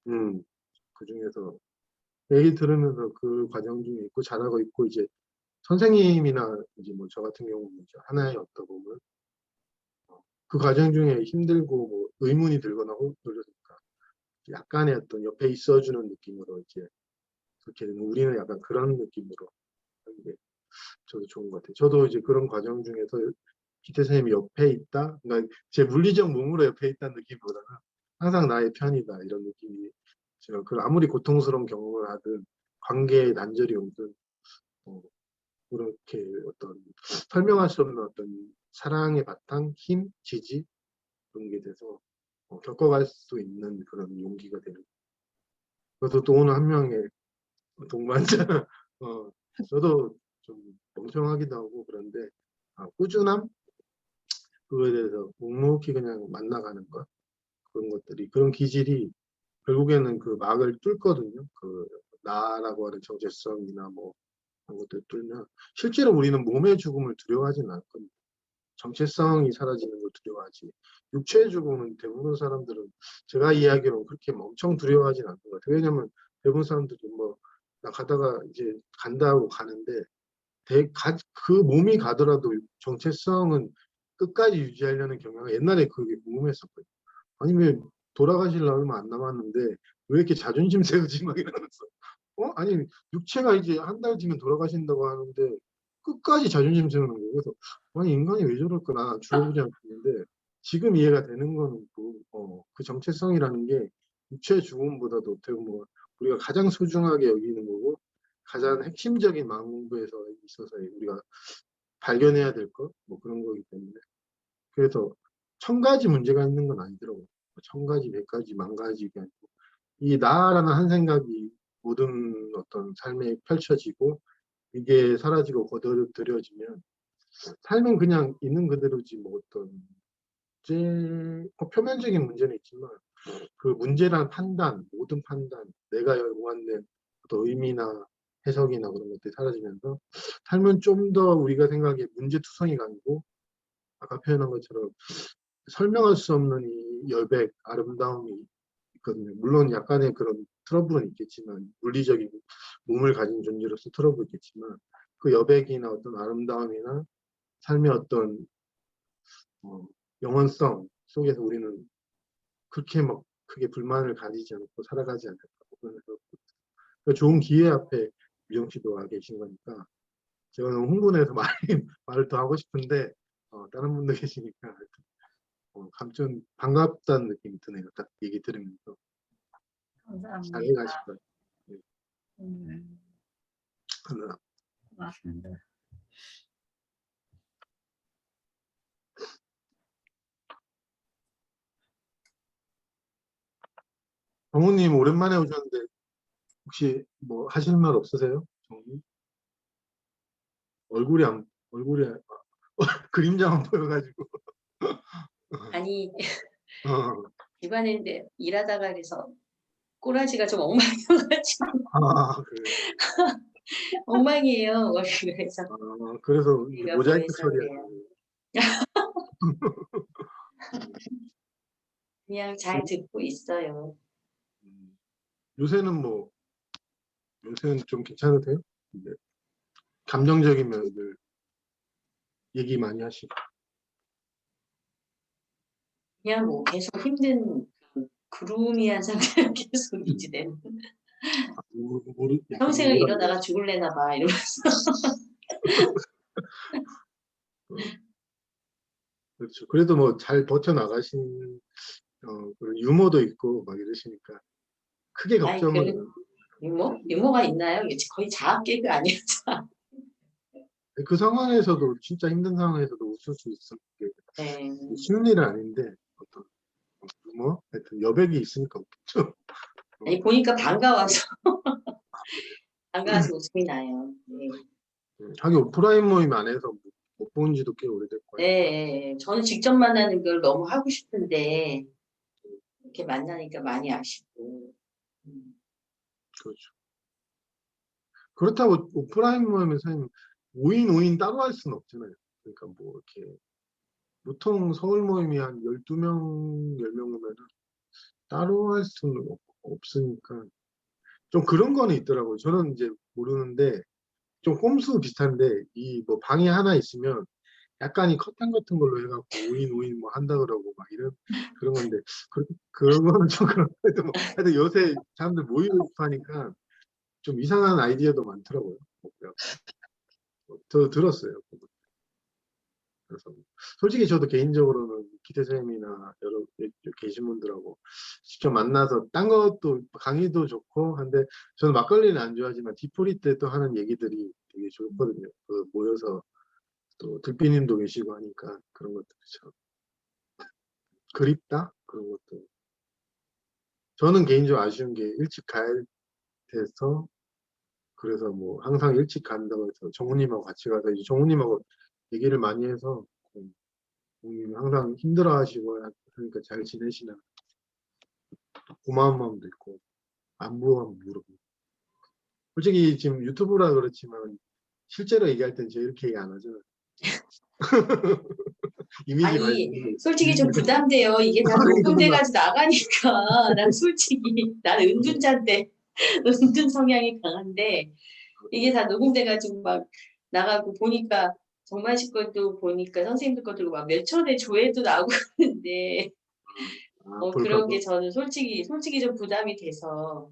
그 중에서 얘기 들으면서 그 과정 중에 있고 잘하고 있고 이제 선생님이나 이제 뭐 저 같은 경우는 이제 하나의 어떤 보면 그 과정 중에 힘들고 뭐 의문이 들거나 그러니까 약간의 어떤 옆에 있어주는 느낌으로 이제 그렇게 되면 우리는 약간 그런 느낌으로 하는 게 저도 좋은 것 같아요. 저도 이제 그런 과정 중에서 기태 선생님이 옆에 있다, 그러니까 제 물리적 몸으로 옆에 있다는 느낌보다는 항상 나의 편이다 이런 느낌이 제가 아무리 고통스러운 경험을 하든 관계의 난절이 오든 그렇게 어떤 설명할 수 없는 어떤 사랑의 바탕, 힘, 지지 그런 게 돼서 겪어갈 수 있는 그런 용기가 되는. 그래서 또 오늘 한 명의 동반자, 저도 좀 멍청하기도 하고 그런데 꾸준함 그거에 대해서 묵묵히 그냥 만나가는 것 그런 것들이 그런 기질이 결국에는 그 막을 뚫거든요. 그 나라고 하는 정체성이나 뭐 그런 것들 뚫면 실제로 우리는 몸의 죽음을 두려워하지는 않거든요. 정체성이 사라지는 걸 두려워하지. 육체의 죽음은 대부분 사람들은 제가 이야기로는 그렇게 엄청 두려워하지는 않는 것 같아요. 왜냐면 대부분 사람들이 뭐 나 가다가 이제 간다고 가는데 그 몸이 가더라도 정체성은 끝까지 유지하려는 경향이 옛날에 그게 궁금했었거든요. 아니 왜 돌아가시려고 얼마 안 남았는데 왜 이렇게 자존심 세우지 막 이러면서 아니 육체가 이제 한 달 뒤면 돌아가신다고 하는데 끝까지 자존심 세우는 거예요. 그래서 아니 인간이 왜 저럴까 나 죽어보지 않겠는데 지금 이해가 되는 거는 그 정체성이라는 게 육체의 죽음보다도 어떻게 보면 우리가 가장 소중하게 여기는 거고 가장 핵심적인 망부에서 있어서 우리가 발견해야 될 것 뭐 그런 거기 때문에 그래서 1000가지 문제가 있는 건 아니더라고요. 1000가지, 100가지, 10,000가지 이게 아니고 이 나라는 한 생각이 모든 어떤 삶에 펼쳐지고 이게 사라지고 거둬들여지면 삶은 그냥 있는 그대로지 뭐 어떤 표면적인 문제는 있지만 그 문제란 판단, 모든 판단, 내가 요구하는 어떤 의미나 해석이나 그런 것들이 사라지면서 삶은 좀 더 우리가 생각에 문제투성이가 아니고 아까 표현한 것처럼 설명할 수 없는 이 여백, 아름다움이 있거든요. 물론 약간의 그런 트러블은 있겠지만 물리적인 몸을 가진 존재로서 트러블이 있겠지만 그 여백이나 어떤 아름다움이나 삶의 어떤 영원성 속에서 우리는 그렇게 막 크게 불만을 가지지 않고 살아가지 않을까. 그래서 좋은 기회 앞에 유정 씨도 와 계신 거니까 제가 너무 흥분해서 말을 더 하고 싶은데 다른 분도 계시니까 좀 반갑다는 느낌이 드네요. 딱 얘기 들으면서 잘 감사합니다. 가실 거예요. 네. 감사합니다. 고맙습니다. 정우님 오랜만에 오셨는데 혹시 뭐 하실 말 없으세요? 정우님? 얼굴이 그림자만 보여가지고 아니 어, 집안인데 일하다가 그래서 꼬라지가 좀 엉망이어가지고 그래요. 엉망이에요. 그래서 그래서 우리가 모자이크 보여서 처리하는 그래요. 그냥 잘 듣고 있어요. 요새는 좀 괜찮으세요? 이제 감정적인 면들 얘기 많이 하시고 그냥 뭐 계속 힘든 그 그루미한 상태가 계속 유지되는. 약간 평생을 우울한 이러다가 죽을래나 봐 이러면서. 그렇죠. 그래도 뭐 잘 버텨나가신 그런 유머도 있고 막 이러시니까 크게 아이 걱정은 유머가 있나요? 이게 거의 자학 개그 아니에요? 그 상황에서도 진짜 힘든 상황에서도 웃을 수 있을 게 네. 쉬운 일은 아닌데 어떤 유머 하여튼 여백이 있으니까 웃죠. 아니 보니까 반가워서 반가워서 웃음이 나요. 네. 하긴 오프라인 모임 안에서 못 본 지도 꽤 오래됐고 네, 저는 직접 만나는 걸 너무 하고 싶은데 이렇게 만나니까 많이 아쉽고. 그렇죠. 그렇다고 오프라인 모임에서 5인 따로 할 수는 없잖아요. 그러니까 뭐 이렇게 보통 서울 모임이 한 12명, 10명 오면은 따로 할 수는 없으니까 좀 그런 거는 있더라고요. 저는 이제 모르는데 좀 꼼수 비슷한데 이 뭐 방이 하나 있으면 약간 이 커튼 같은 걸로 해갖고 5인 뭐 한다 그러고 막 이런 그런 건데 그런 거는 좀 그런데도 뭐 하여튼 요새 사람들 모이고 싶어 하니까 좀 이상한 아이디어도 많더라고요. 저 들었어요. 그래서 솔직히 저도 개인적으로는 기태쌤이나 여러 계신 분들하고 직접 만나서 딴 것도 강의도 좋고 한데 저는 막걸리는 안 좋아하지만 디프리 때 또 하는 얘기들이 되게 좋거든요. 그 모여서 또 들비님도 계시고 하니까 그런 것들이 참 그립다 그런 것도. 저는 개인적으로 아쉬운 게 일찍 가야 돼서 그래서 뭐 항상 일찍 간다고 해서 정우님하고 같이 가서 이제 정우님하고 얘기를 많이 해서 정우님이 항상 힘들어하시고 그러니까 잘 지내시나 고마운 마음도 있고 안부 한번 물어보고 솔직히 지금 유튜브라 그렇지만 실제로 얘기할 땐 제가 이렇게 얘기 안 하잖아요. 이미지 아니 관리 솔직히 좀 부담돼요. 이게 다 녹음돼가지고 나가니까 난 솔직히 난 은둔자인데 은둔 성향이 강한데 이게 다 녹음돼가지고 막 나가고 보니까 정만식 것도 보니까 선생님들 것도 막 몇 천의 조회도 나오고 그러는데 그런 게 저는 솔직히 좀 부담이 돼서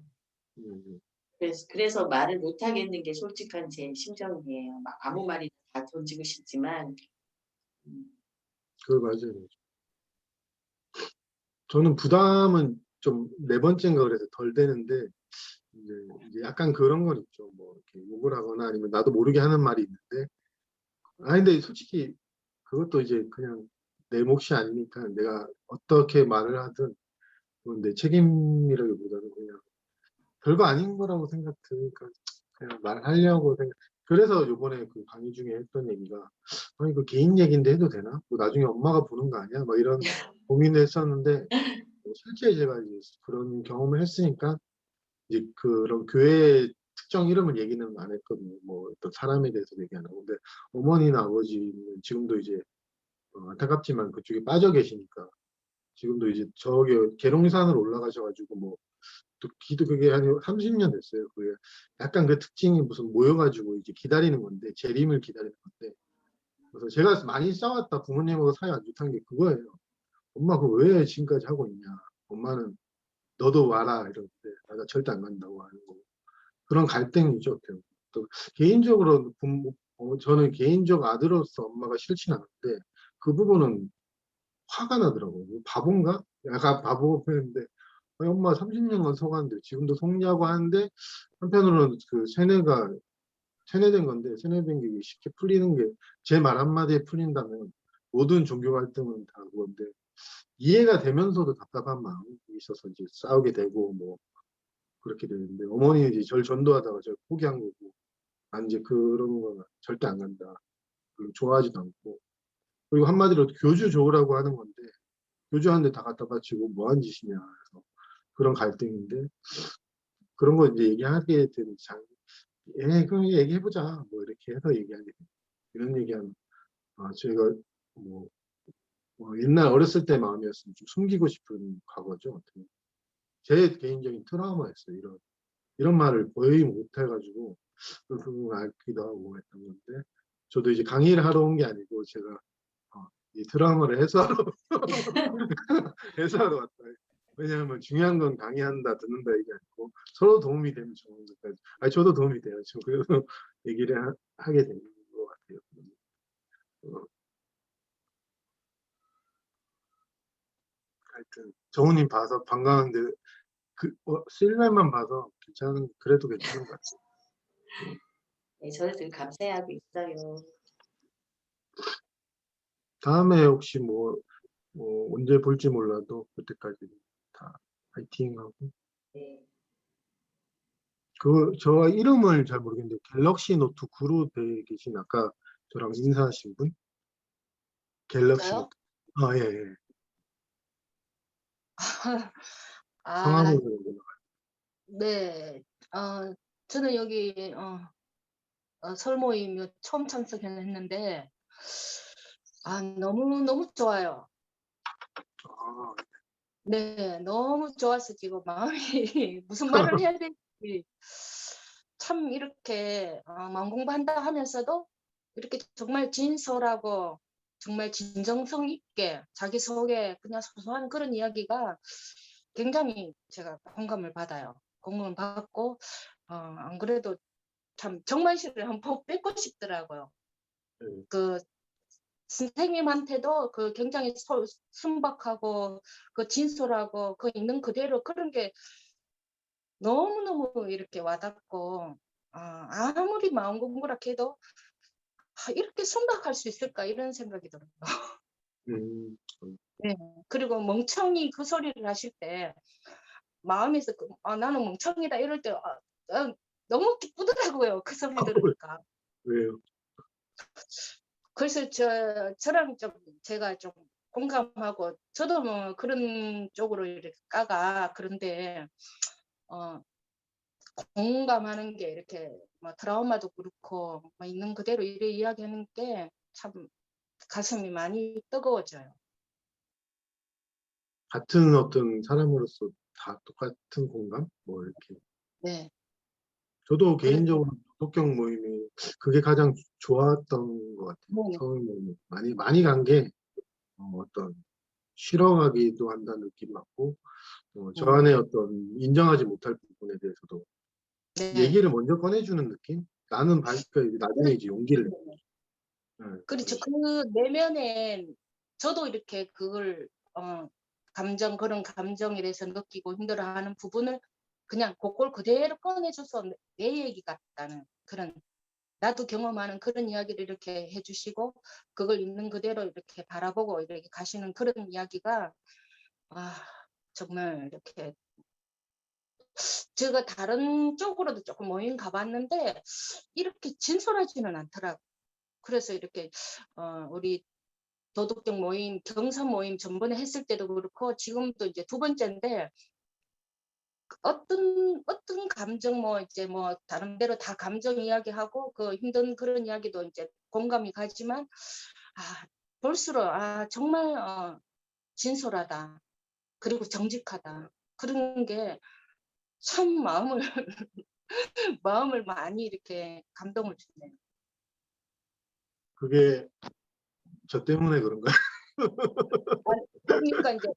그래서 말을 못 하겠는 게 솔직한 제 심정이에요. 막 아무 말이 다 던지고 싶지만 그 맞아요. 저는 부담은 좀 네 번째인가 그래서 덜 되는데 이제 약간 그런 건 있죠. 뭐 이렇게 욕을 하거나 아니면 나도 모르게 하는 말이 있는데 근데 솔직히 그것도 이제 그냥 내 몫이 아니니까 내가 어떻게 말을 하든 그건 내 책임이라기보다는 그냥 별거 아닌 거라고 생각 드니까 그냥 말하려고 생각. 그래서 요번에 그 강의 중에 했던 얘기가 아니 그 개인 얘기인데 해도 되나? 뭐 나중에 엄마가 보는 거 아니야? 뭐 이런 고민을 했었는데 실제 제가 이제 그런 경험을 했으니까 이제 그런 교회 특정 이름을 얘기는 안 했거든요. 뭐 어떤 사람에 대해서 얘기 안 하고. 근데 어머니나 아버지는 지금도 이제 안타깝지만 그쪽에 빠져 계시니까 지금도 이제 저기 계룡산으로 올라가셔가지고 뭐 또 기도 그게 한 30년 됐어요. 그게 약간 그 특징이 무슨 모여가지고 이제 기다리는 건데 재림을 기다리는 건데 그래서 제가 많이 싸웠다 부모님하고 사이 안 좋다는 게 그거예요. 엄마 그거 왜 지금까지 하고 있냐. 엄마는 너도 와라 이러는데 내가 절대 안 간다고 하는 거고 그런 갈등이죠. 또 개인적으로 저는 개인적 아들로서 엄마가 싫진 않은데 그 부분은 화가 나더라고요. 바본가? 약간 바보 표현인데 아니, 엄마 30년간 속았는데 지금도 속냐고 하는데 한편으로는 그 세뇌된 건데 세뇌된 게 쉽게 풀리는 게 제 말 한마디에 풀린다면 모든 종교 갈등은 다 그건데 이해가 되면서도 답답한 마음이 있어서 이제 싸우게 되고 뭐 그렇게 되는데 어머니는 이제 절 전도하다가 절 포기한 거고 난 이제 그런 거 절대 안 간다. 그리고 좋아하지도 않고 그리고 한마디로 교주 좋으라고 하는 건데 교주하는데 다 갖다 바치고 뭐 한 짓이냐 해서 그런 갈등인데 그런 거 이제 얘기하게 되는 그럼 얘기해보자 뭐 이렇게 해서 얘기하게 돼 이런 얘기하면 저희가 뭐 옛날 어렸을 때 마음이었으면 좀 숨기고 싶은 과거죠. 어떻게. 제 개인적인 트라우마였어요. 이런 말을 거의 못해가지고 그걸 알기도 하고 했던 건데 저도 이제 강의를 하러 온 게 아니고 제가 이 트라우마를 해소하러 해소하러 왔다. 왜냐하면 중요한 건 강의한다 듣는다 얘기 아니고 서로 도움이 되는 좋은 것까지. 저도 도움이 돼요. 지금 그래서 얘기를 하게 되는 것 같아요. 하여튼 정우님 봐서 반가운데 실물만 봐서 그래도 괜찮은 것 같아요. 네, 저도 되게 감사해하고 있어요. 다음에 혹시 언제 볼지 몰라도 그때까지 다 파이팅하고. 네. 저 이름을 잘 모르겠는데 갤럭시 노트 9로 돼 계신 아까 저랑 인사하신 분? 갤럭시 저요? 노트. 예. 아, 성함을 네. 저는 여기 설모임 처음 참석했는데 너무 좋아요. 네, 너무 좋아서 지금 마음이 무슨 말을 해야 될지 참 이렇게 마음 공부한다 하면서도 이렇게 정말 진솔하고 정말 진정성 있게 자기 속에 그냥 소소한 그런 이야기가 굉장히 제가 공감을 받아요. 공감을 받고 안 그래도 참 정말 씨를 한번 뵙고 싶더라고요. 네. 그 선생님한테도 그 굉장히 순박하고 그 진솔하고 그 있는 그대로 그런 게 너무너무 이렇게 와닿고 아무리 마음 공부라 해도 이렇게 순박할 수 있을까 이런 생각이 들어요. 음, 네. 그리고 멍청이 그 소리를 하실 때 마음에서 나는 멍청이다 이럴 때 너무 기쁘더라고요. 그 소리 들으니까. 왜요? 그래서 저랑 좀 제가 좀 공감하고 저도 뭐 그런 쪽으로 이렇게 그런데 공감하는 게 이렇게 뭐 트라우마도 그렇고 뭐 있는 그대로 이래 이야기하는 게 참 가슴이 많이 뜨거워져요. 같은 어떤 사람으로서 다 똑같은 공감? 뭐 이렇게. 네. 저도 그래서 개인적으로 도덕경 모임이 그게 가장 좋았던 것 같아요. 네. 처음에 많이 간 게 어떤 싫어하기도 한다는 느낌 받고 저 안에 어떤 인정하지 못할 부분에 대해서도 네. 얘기를 먼저 꺼내주는 느낌? 나는 나중에 이제 용기를 내. 네, 그렇죠. 그 내면에 저도 이렇게 그걸 그런 감정이라서 느끼고 힘들어하는 부분을 그냥 그걸 그대로 꺼내줘서 내 얘기 같다는 그런 나도 경험하는 그런 이야기를 이렇게 해주시고 그걸 있는 그대로 이렇게 바라보고 이렇게 가시는 그런 이야기가 정말 이렇게 제가 다른 쪽으로도 조금 모임 가봤는데 이렇게 진솔하지는 않더라고요. 그래서 이렇게 우리 도덕적 모임, 경선 모임 전번에 했을 때도 그렇고 지금도 이제 두 번째인데 어떤 감정 이제 다른 데로 다 감정 이야기하고 그 힘든 그런 이야기도 이제 공감이 가지만 볼수록 정말 진솔하다. 그리고 정직하다. 그런 게 참 마음을 많이 이렇게 감동을 주네요. 그게 저 때문에 그런가요? 그러니까 이제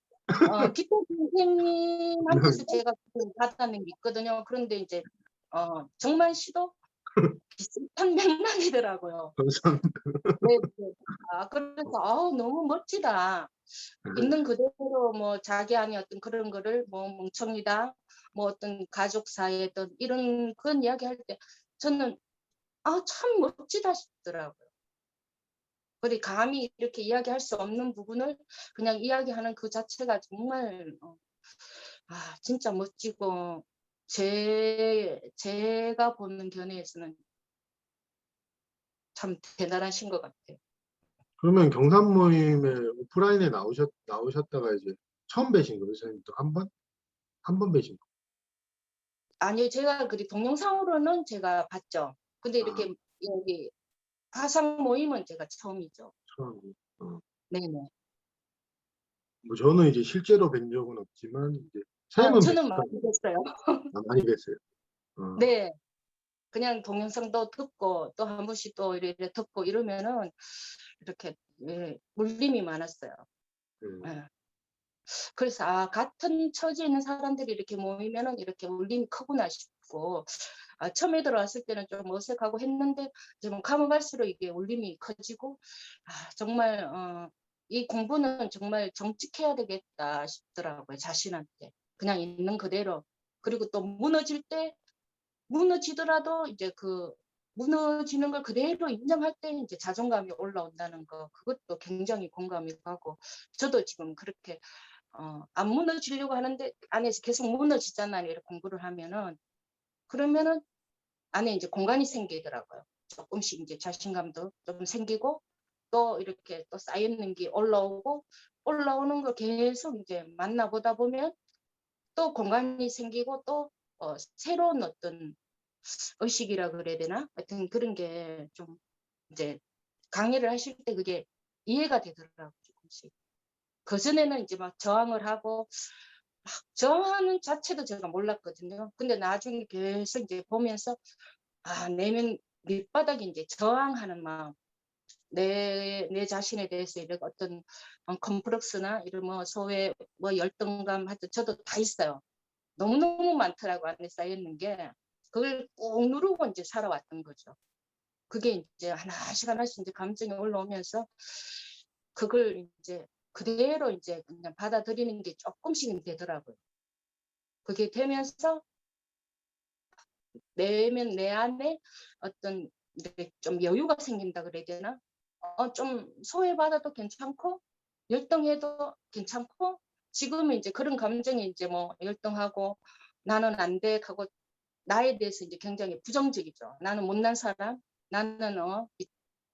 기타 선생님한테서 제가 받아낸 게 있거든요. 그런데 이제 정말 시도 비슷한 맥락이더라고요. 감사합니다. 네, 네. 그래서 너무 멋지다. 있는 그대로 자기 안에 어떤 그런 거를 멍청이다, 어떤 가족 사이에 어떤 이런 그런 이야기 할 때 저는 참 멋지다 싶더라고요. 그리고 감히 이렇게 이야기할 수 없는 부분을 그냥 이야기하는 그 자체가 정말 진짜 멋지고 제가 보는 견해에서는 참 대단하신 것 같아요. 그러면 경산 모임에 오프라인에 나오셨다가 이제 처음 뵈신 거예요, 선생님? 또 한 번? 한 번 뵈신 거? 아니요, 제가 동영상으로는 제가 봤죠. 근데 이렇게 여기 화상 모임은 제가 처음이죠. 처음. 네네. 뭐 저는 이제 실제로 뵌 적은 없지만 이제 선생님은 저는 많이 뵀어요. 많이 뵀어요. 네. 그냥 동영상도 듣고 또 한 번씩 또 이렇게 듣고 이러면은 이렇게 울림이 많았어요. 예. 그래서 같은 처지에 있는 사람들이 이렇게 모이면은 이렇게 울림이 크구나 싶고 처음에 들어왔을 때는 좀 어색하고 했는데 좀 가면 갈수록 이게 울림이 커지고 정말 이 공부는 정말 정직해야 되겠다 싶더라고요. 자신한테 그냥 있는 그대로. 그리고 또 무너지더라도 이제 그 무너지는 걸 그대로 인정할 때 이제 자존감이 올라온다는 거 그것도 굉장히 공감이 가고 저도 지금 그렇게 안 무너지려고 하는데 안에서 계속 무너지잖아요. 이렇게 공부를 하면은 그러면은 안에 이제 공간이 생기더라고요. 조금씩 이제 자신감도 좀 생기고 또 이렇게 또 쌓이는 게 올라오는 거 계속 이제 만나보다 보면 또 공간이 생기고 또 새로운 어떤 의식이라 그래야 되나? 하여튼 그런 게 좀 이제 강의를 하실 때 그게 이해가 되더라고요. 조금씩. 그전에는 이제 막 저항을 하고 저항하는 자체도 제가 몰랐거든요. 근데 나중에 계속 이제 보면서 내면 밑바닥이 이제 저항하는 마음, 내 자신에 대해서 이런 어떤 컴플렉스나 이런 소외, 열등감 하여튼 저도 다 있어요. 너무너무 많더라고 안에 쌓여있는 게 그걸 꾹 누르고 이제 살아왔던 거죠. 그게 이제 하나씩 하나씩 이제 감정이 올라오면서 그걸 이제 그대로 이제 그냥 받아들이는 게 조금씩은 되더라고요. 그게 되면서 내 안에 어떤 이렇게 좀 여유가 생긴다 그래야 되나? 좀 소외받아도 괜찮고 열등해도 괜찮고 지금은 이제 그런 감정이 이제 뭐 열등하고 나는 안 돼 하고 나에 대해서 이제 굉장히 부정적이죠. 나는 못난 사람, 나는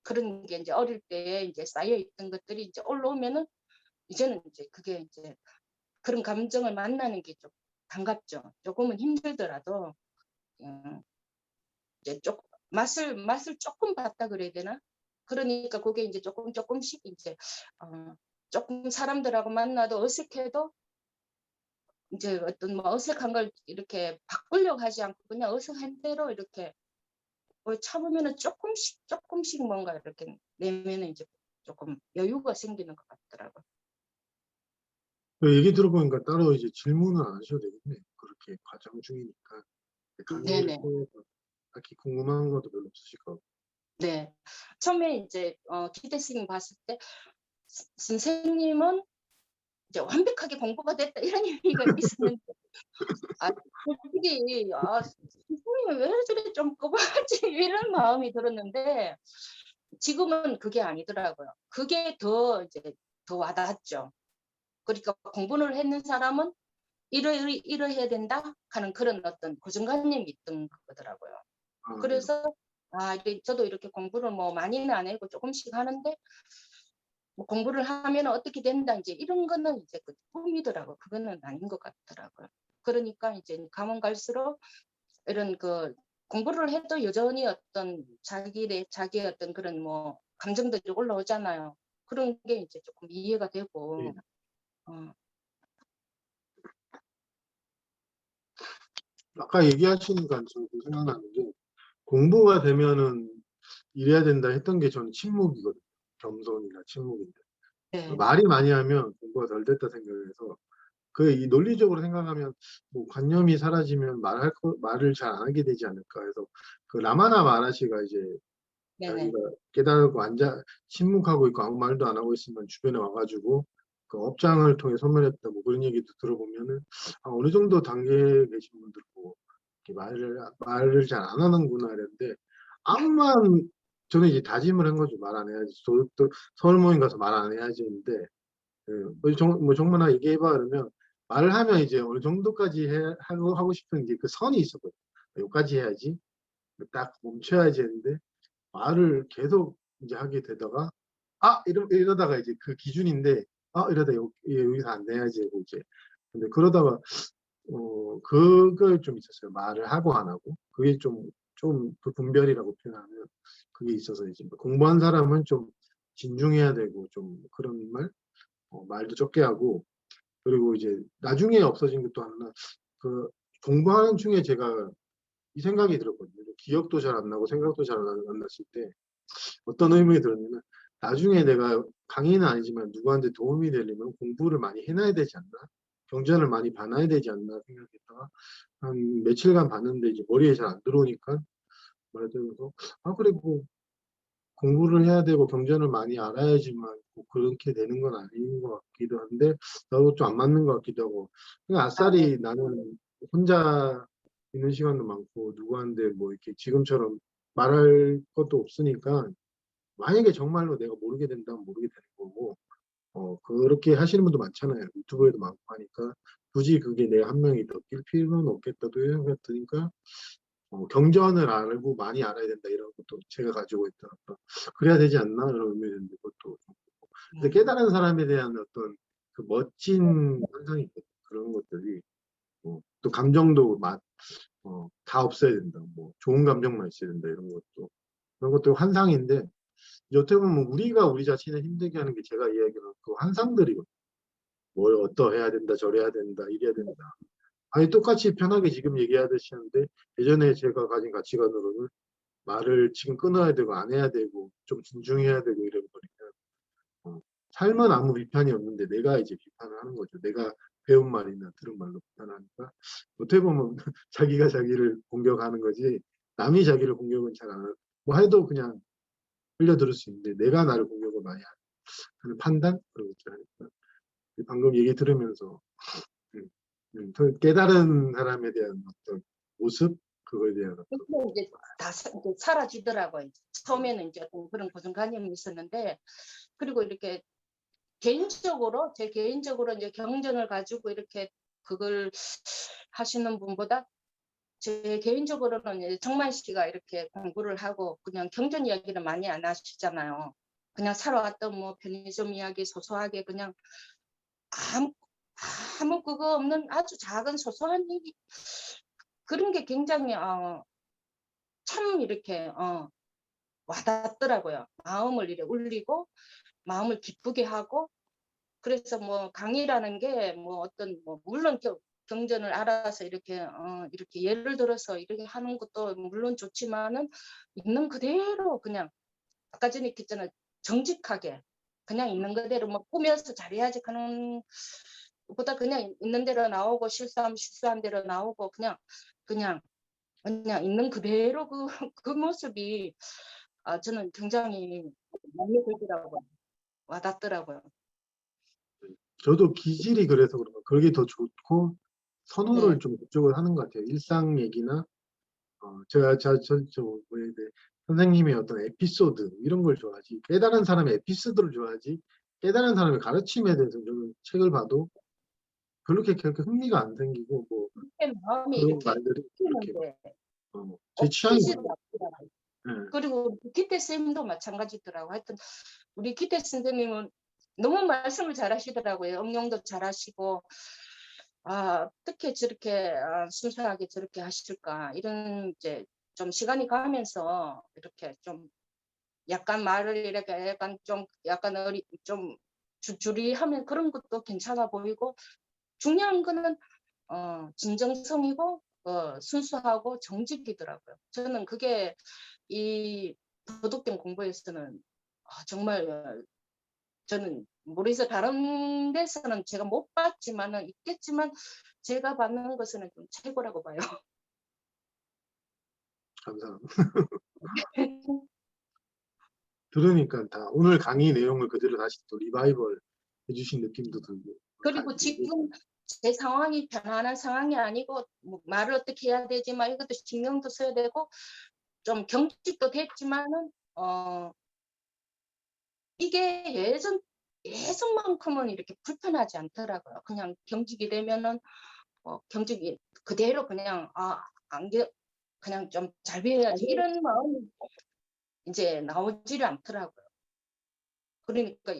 그런 게 이제 어릴 때 이제 쌓여 있던 것들이 이제 올라오면은 이제는 이제 그게 이제 그런 감정을 만나는 게 좀 반갑죠. 조금은 힘들더라도 이제 맛을 조금 봤다 그래야 되나? 그러니까 그게 이제 조금씩 이제 조금 사람들하고 만나도 어색해도 이제 어떤 뭐 어색한 걸 이렇게 바꾸려고 하지 않고 그냥 어색한 대로 이렇게 참으면은 조금씩 뭔가 이렇게 내면은 이제 조금 여유가 생기는 것 같더라고요. 그 얘기 들어보니까 따로 이제 질문은 안 하셔도 되겠네요. 그렇게 과정 중이니까. 강의를 네네. 통해서 딱히 궁금한 것도 별로 없으실 거고. 네. 처음에 이제 기대 선생님 봤을 때 선생님은 이제 완벽하게 공부가 됐다 이런 얘기가 있었는데 솔직히 선생님은 왜 저래 좀 꼬박지 이런 마음이 들었는데 지금은 그게 아니더라고요. 그게 더 이제 더 와닿았죠. 그러니까 공부를 했는 사람은 이러해야 된다 하는 그런 어떤 고정관념이 있던 거더라고요. 아, 네. 그래서 저도 이렇게 공부를 뭐 많이는 안 해고 조금씩 하는데 뭐 공부를 하면 어떻게 된다 이제 이런 거는 이제 그 꿈이더라고요. 그거는 아닌 것 같더라고요. 그러니까 이제 가면 갈수록 이런 그 공부를 해도 여전히 어떤 자기의 어떤 그런 뭐 감정들이 올라오잖아요. 그런 게 이제 조금 이해가 되고 예. 아까 얘기하시니까 저도 생각나는 게 공부가 되면은 이래야 된다 했던 게 저는 침묵이거든요. 겸손이나 침묵인데. 네. 말이 많이 하면 공부가 덜 됐다 생각해서 이 논리적으로 생각하면 뭐 관념이 사라지면 말을 잘 안 하게 되지 않을까 해서 그 라마나 마하라시가 이제 네네. 자기가 깨달고 침묵하고 있고 아무 말도 안 하고 있으면 주변에 와가지고 그 업장을 통해 소멸했다 뭐 그런 얘기도 들어보면은 어느 정도 단계에 계신 분들 뭐 이렇게 말을 잘 안 하는구나 이랬는데 아무 말 저는 이제 다짐을 한 거죠. 말 안 해야지. 또 서울 모임 가서 말 안 해야지 했는데 뭐 정말 얘기해봐 그러면 말을 하면 이제 어느 정도까지 하고 싶은 게 그 선이 있었거든요. 여기까지 해야지. 딱 멈춰야지 했는데 말을 계속 이제 하게 되다가 이러다가 이제 그 기준인데 이러다 여기서 안 돼야지 하고 이제 근데 그러다가 그걸 좀 있었어요. 말을 하고 안 하고 그게 좀 그 분별이라고 표현하면 그게 있어서 이제 공부한 사람은 좀 진중해야 되고 좀 그런 말도 적게 하고 그리고 이제 나중에 없어진 것도 하나 그 공부하는 중에 제가 이 생각이 들었거든요. 기억도 잘 안 나고 생각도 잘 안 났을 때 어떤 의미가 들었냐면 나중에 내가 강의는 아니지만 누구한테 도움이 되려면 공부를 많이 해놔야 되지 않나? 경전을 많이 봐놔야 되지 않나 생각했다가 한 며칠간 봤는데 이제 머리에 잘 안 들어오니까 말해서 그래 뭐 공부를 해야 되고 경전을 많이 알아야지만 뭐 그렇게 되는 건 아닌 것 같기도 한데 나도 좀 안 맞는 것 같기도 하고 그냥 아싸리 나는 혼자 있는 시간도 많고 누구한테 뭐 이렇게 지금처럼 말할 것도 없으니까 만약에 정말로 내가 모르게 된다면 모르게 되는 거고 그렇게 하시는 분도 많잖아요. 유튜브에도 많고 하니까 굳이 그게 내가 한 명이 더 낄 필요는 없겠다도 생각이 드니까 경전을 알고 많이 알아야 된다 이런 것도 제가 가지고 있다. 그래야 되지 않나 이런 의미였는데 그것도 근데 깨달은 사람에 대한 어떤 그 멋진 환상이 있거든요. 그런 것들이 또 감정도 다 없어야 된다. 뭐 좋은 감정만 있어야 된다 이런 것도 그런 것도 환상인데 어떻게 보면 우리가 우리 자신을 힘들게 하는 게 제가 이야기하는 그 환상들이거든요. 뭘 어떠해야 된다, 저래야 된다, 이래야 된다. 아니 똑같이 편하게 지금 얘기하듯이 하는데 예전에 제가 가진 가치관으로는 말을 지금 끊어야 되고 안 해야 되고 좀 진중해야 되고 이런 거니까 삶은 아무 비판이 없는데 내가 이제 비판을 하는 거죠. 내가 배운 말이나 들은 말로 비판하니까 어떻게 보면 자기가 자기를 공격하는 거지 남이 자기를 공격은 잘 안 하고 뭐 해도 그냥 흘려들을 수 있는데 내가 나를 공격을 많이 하는 판단 그런 것들 하니까 방금 얘기 들으면서 더 깨달은 사람에 대한 어떤 모습 그거에 대한 어떤 근데 이제 다 이제 사라지더라고요. 처음에는 이제 어떤 그런 고정관념이 있었는데, 그리고 이렇게 개인적으로 제 개인적으로 이제 경전을 가지고 이렇게 그걸 하시는 분보다 제 개인적으로는 이제 정만 씨가 이렇게 공부를 하고 그냥 경전 이야기를 많이 안 하시잖아요. 그냥 살아왔던 뭐 편의점 이야기 소소하게 그냥 아무 그거 없는 아주 작은 소소한 얘기, 그런 게 굉장히 참 이렇게 와닿더라고요. 마음을 이렇게 울리고 마음을 기쁘게 하고. 그래서 뭐 강의라는 게 뭐 어떤 뭐 물론 경전을 알아서 이렇게 이렇게 예를 들어서 이렇게 하는 것도 물론 좋지만은 있는 그대로 그냥 아까 전에 얘기했잖아요. 정직하게 그냥 있는 그대로 뭐 꾸며서 잘해야지 하는 보다 그냥 있는 대로 나오고 실수하면 실수한 대로 나오고 그냥 있는 그대로 그 모습이 저는 굉장히 마음에 들더라고요. 와닿더라고요. 저도 기질이 그래서 그런가 그게 더 좋고 선호를 좀 그쪽을 하는 것 같아요. 일상 얘기나 제가 뭐에 대해 선생님의 어떤 에피소드 이런 걸 좋아하지 깨달은 사람의 에피소드를 좋아하지 깨달은 사람의 가르침에 대해서 저는 책을 봐도 그렇게 흥미가 안 생기고 뭐 제 마음이 그런 이렇게 말들이 그렇게 튀는데 제 취향이 엎지지도 아니에요. 않더라고요. 예. 그리고 기태 쌤도 마찬가지더라고요. 하여튼 우리 기태 선생님은 너무 말씀을 잘하시더라고요. 응용도 잘하시고 어떻게 저렇게 순수하게 저렇게 하실까 이런 이제 좀 시간이 가면서 이렇게 좀 약간 말을 이렇게 약간 좀 좀 줄줄이 하면 그런 것도 괜찮아 보이고 중요한 거는 진정성이고 순수하고 정직이더라고요. 저는 그게 이 도덕경 공부에서는 정말 저는 모르겠어요. 다른 데서는 제가 못 봤지만은 있겠지만 제가 받는 것은 좀 최고라고 봐요. 감사합니다. 들으니까 다 오늘 강의 내용을 그대로 다시 또 리바이벌 해주신 느낌도 들고 그리고 지금 제 상황이 편안한 상황이 아니고 뭐 말을 어떻게 해야 되지만 이것도 신경도 써야 되고 좀 경직도 됐지만은 이게 예전만큼은 이렇게 불편하지 않더라고요. 그냥 경직이 되면은 경직이 그대로 그냥 그냥 좀 잘 배워야지 이런 마음이 이제 나오지를 않더라고요. 그러니까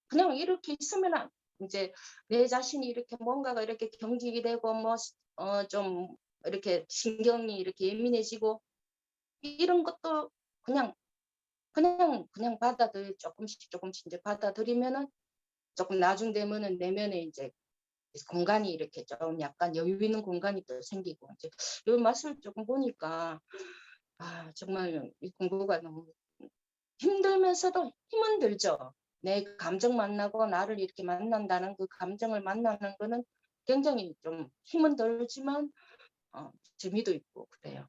그냥 이렇게 있으면 이제 내 자신이 이렇게 뭔가가 이렇게 경직이 되고 뭐 좀 이렇게 신경이 이렇게 예민해지고 이런 것도 그냥 조금씩 이제 받아들이면은 조금 나중 되면은 내면에 이제 공간이 이렇게 좀 약간 여유 있는 공간이 또 생기고 이제 이 맛을 조금 보니까 정말 이 공부가 너무 힘들면서도 힘은 들죠. 내 감정 만나고 나를 이렇게 만난다는 그 감정을 만나는 거는 굉장히 좀 힘은 들지만 재미도 있고 그래요.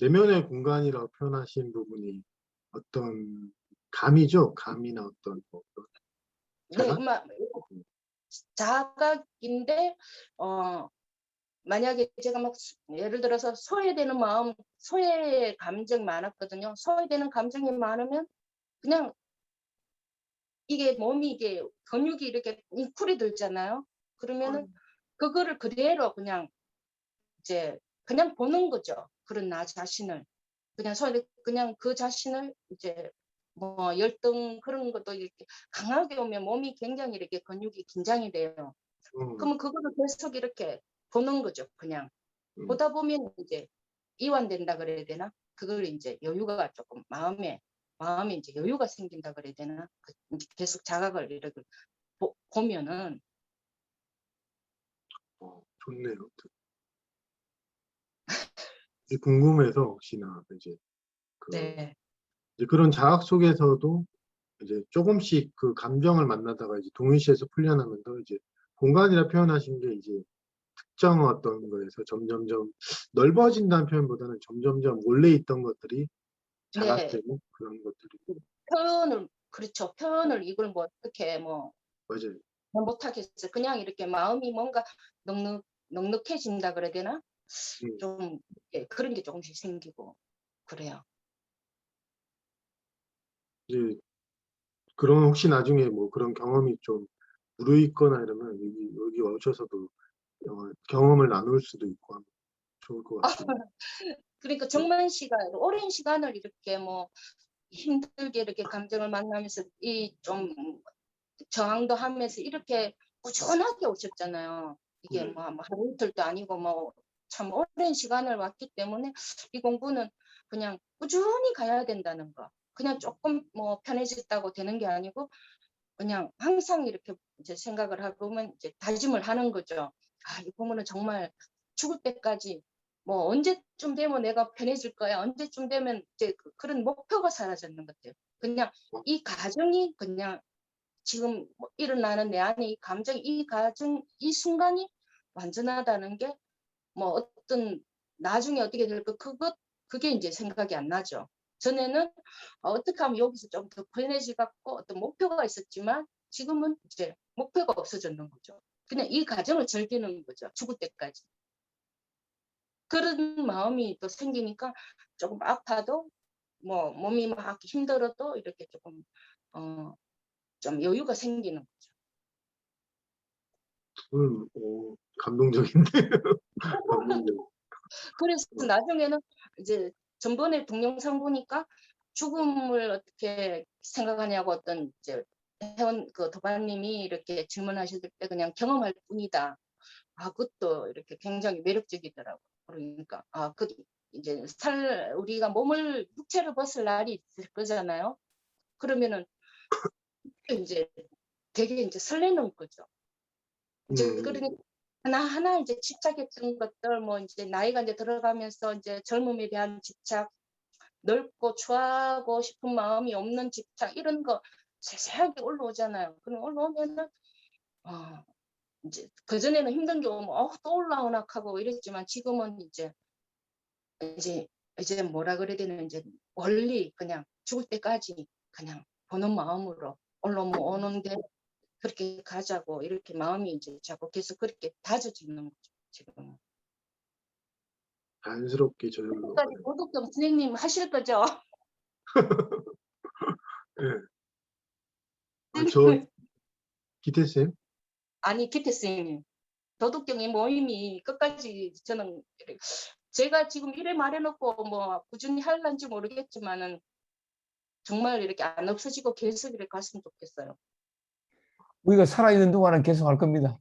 내면의 공간이라고 표현하신 부분이 어떤 감이죠? 감이나 어떤 뭐 네, 자각? 자각인데 만약에 제가 막 예를 들어서 소외되는 마음, 소외 감정이 많았거든요. 소외되는 감정이 많으면 그냥 이게 몸이 이게 근육이 이렇게 웅크리 들잖아요. 그러면은 그거를 그대로 그냥 이제 그냥 보는 거죠. 그런 나 자신을 그냥 그 자신을 이제 뭐 열등 그런 것도 이렇게 강하게 오면 몸이 굉장히 이렇게 근육이 긴장이 돼요. 그러면 그거를 계속 이렇게 보는 거죠. 그냥 보다 보면 이제 이완된다 그래야 되나? 그걸 이제 여유가 조금 마음에 이제 여유가 생긴다 그래야 되나? 이제 계속 자각을 이렇게 보면은 좋네요. 이제 궁금해서 혹시나 이제 네. 이제 그런 자학 속에서도 이제 조금씩 그 감정을 만나다가 이제 동일시에서 풀려나면서 이제 공간이라 표현하신 게 이제 특정 어떤 거에서 점점점 넓어진다는 표현보다는 점점점 원래 있던 것들이 네. 자각되고 그런 것들이 표현을 그렇죠. 표현을 이걸 뭐 어떻게 뭐 맞아요. 못하겠어요. 그냥 이렇게 마음이 뭔가 넉넉해진다 그래야 되나? 음. 좀 예, 그런 게 조금씩 생기고 그래요. 이제 그런 혹시 나중에 뭐 그런 경험이 좀 무르익거나 이러면 여기 오셔서도 경험을 나눌 수도 있고 하면 좋을 것 같습니다. 그러니까 정말 오랜 시간을 이렇게 뭐 힘들게 이렇게 감정을 만나면서 이 좀 저항도 하면서 이렇게 꾸준하게 오셨잖아요. 이게 네. 뭐 하루 이틀도 아니고 뭐 참 오랜 시간을 왔기 때문에 이 공부는 그냥 꾸준히 가야 된다는 거. 그냥 조금 뭐 편해졌다고 되는 게 아니고 그냥 항상 이렇게 이제 생각을 하고면 이제 다짐을 하는 거죠. 아, 이 공부는 정말 죽을 때까지 뭐 언제쯤 되면 내가 편해질 거야. 언제쯤 되면 이제 그런 목표가 사라졌는 것 같아요. 그냥 이 가정이 그냥 지금 뭐 일어나는 내 안에 이 감정, 이 가정, 이 순간이 완전하다는 게 뭐 어떤 나중에 어떻게 될까 그게 이제 생각이 안 나죠. 전에는 어떻게 하면 여기서 좀 더 편해지 갖고 어떤 목표가 있었지만 지금은 이제 목표가 없어졌는 거죠. 그냥 이 과정을 즐기는 거죠. 죽을 때까지. 그런 마음이 또 생기니까 조금 아파도 뭐 몸이 막 힘들어도 이렇게 조금 좀 여유가 생기는 거죠. 감동적인데. 감동적. 그래서 나중에는 이제 전번에 동영상 보니까 죽음을 어떻게 생각하냐고 어떤 이제 회원 그 도반님이 이렇게 질문하실 때 그냥 경험할 뿐이다. 아, 그것도 이렇게 굉장히 매력적이더라고. 그러니까 그 이제 우리가 몸을 육체를 벗을 날이 있을 거잖아요. 그러면은 이제 되게 이제 설레는 거죠. 이제 그러니까 하나하나 이제 집착했던 것들 뭐 이제 나이가 이제 들어가면서 이제 젊음에 대한 집착, 넓고 추하고 싶은 마음이 없는 집착 이런 거 세세하게 올라오잖아요. 그럼 올라오면은 이제 그전에는 힘든 게 오면 또 올라오나 하고 이랬지만 지금은 이제 뭐라 그래야 되나 이제 원리 그냥 죽을 때까지 그냥 보는 마음으로 올라오면 오는데 그렇게 가자고 이렇게 마음이 이제 자꾸 계속 그렇게 다져지는 거죠. 지금. 자연스럽게 저절로. 끝까지 도덕경 선생님 하실 거죠? 네. 저 기태쌤? 아니 기태 선생님. 도덕경의 모임이 끝까지 저는 제가 지금 이래 말해놓고 뭐 꾸준히 할란지 모르겠지만은 정말 이렇게 안 없어지고 계속 이렇게 갔으면 좋겠어요. 우리가 살아있는 동안은 계속 할 겁니다.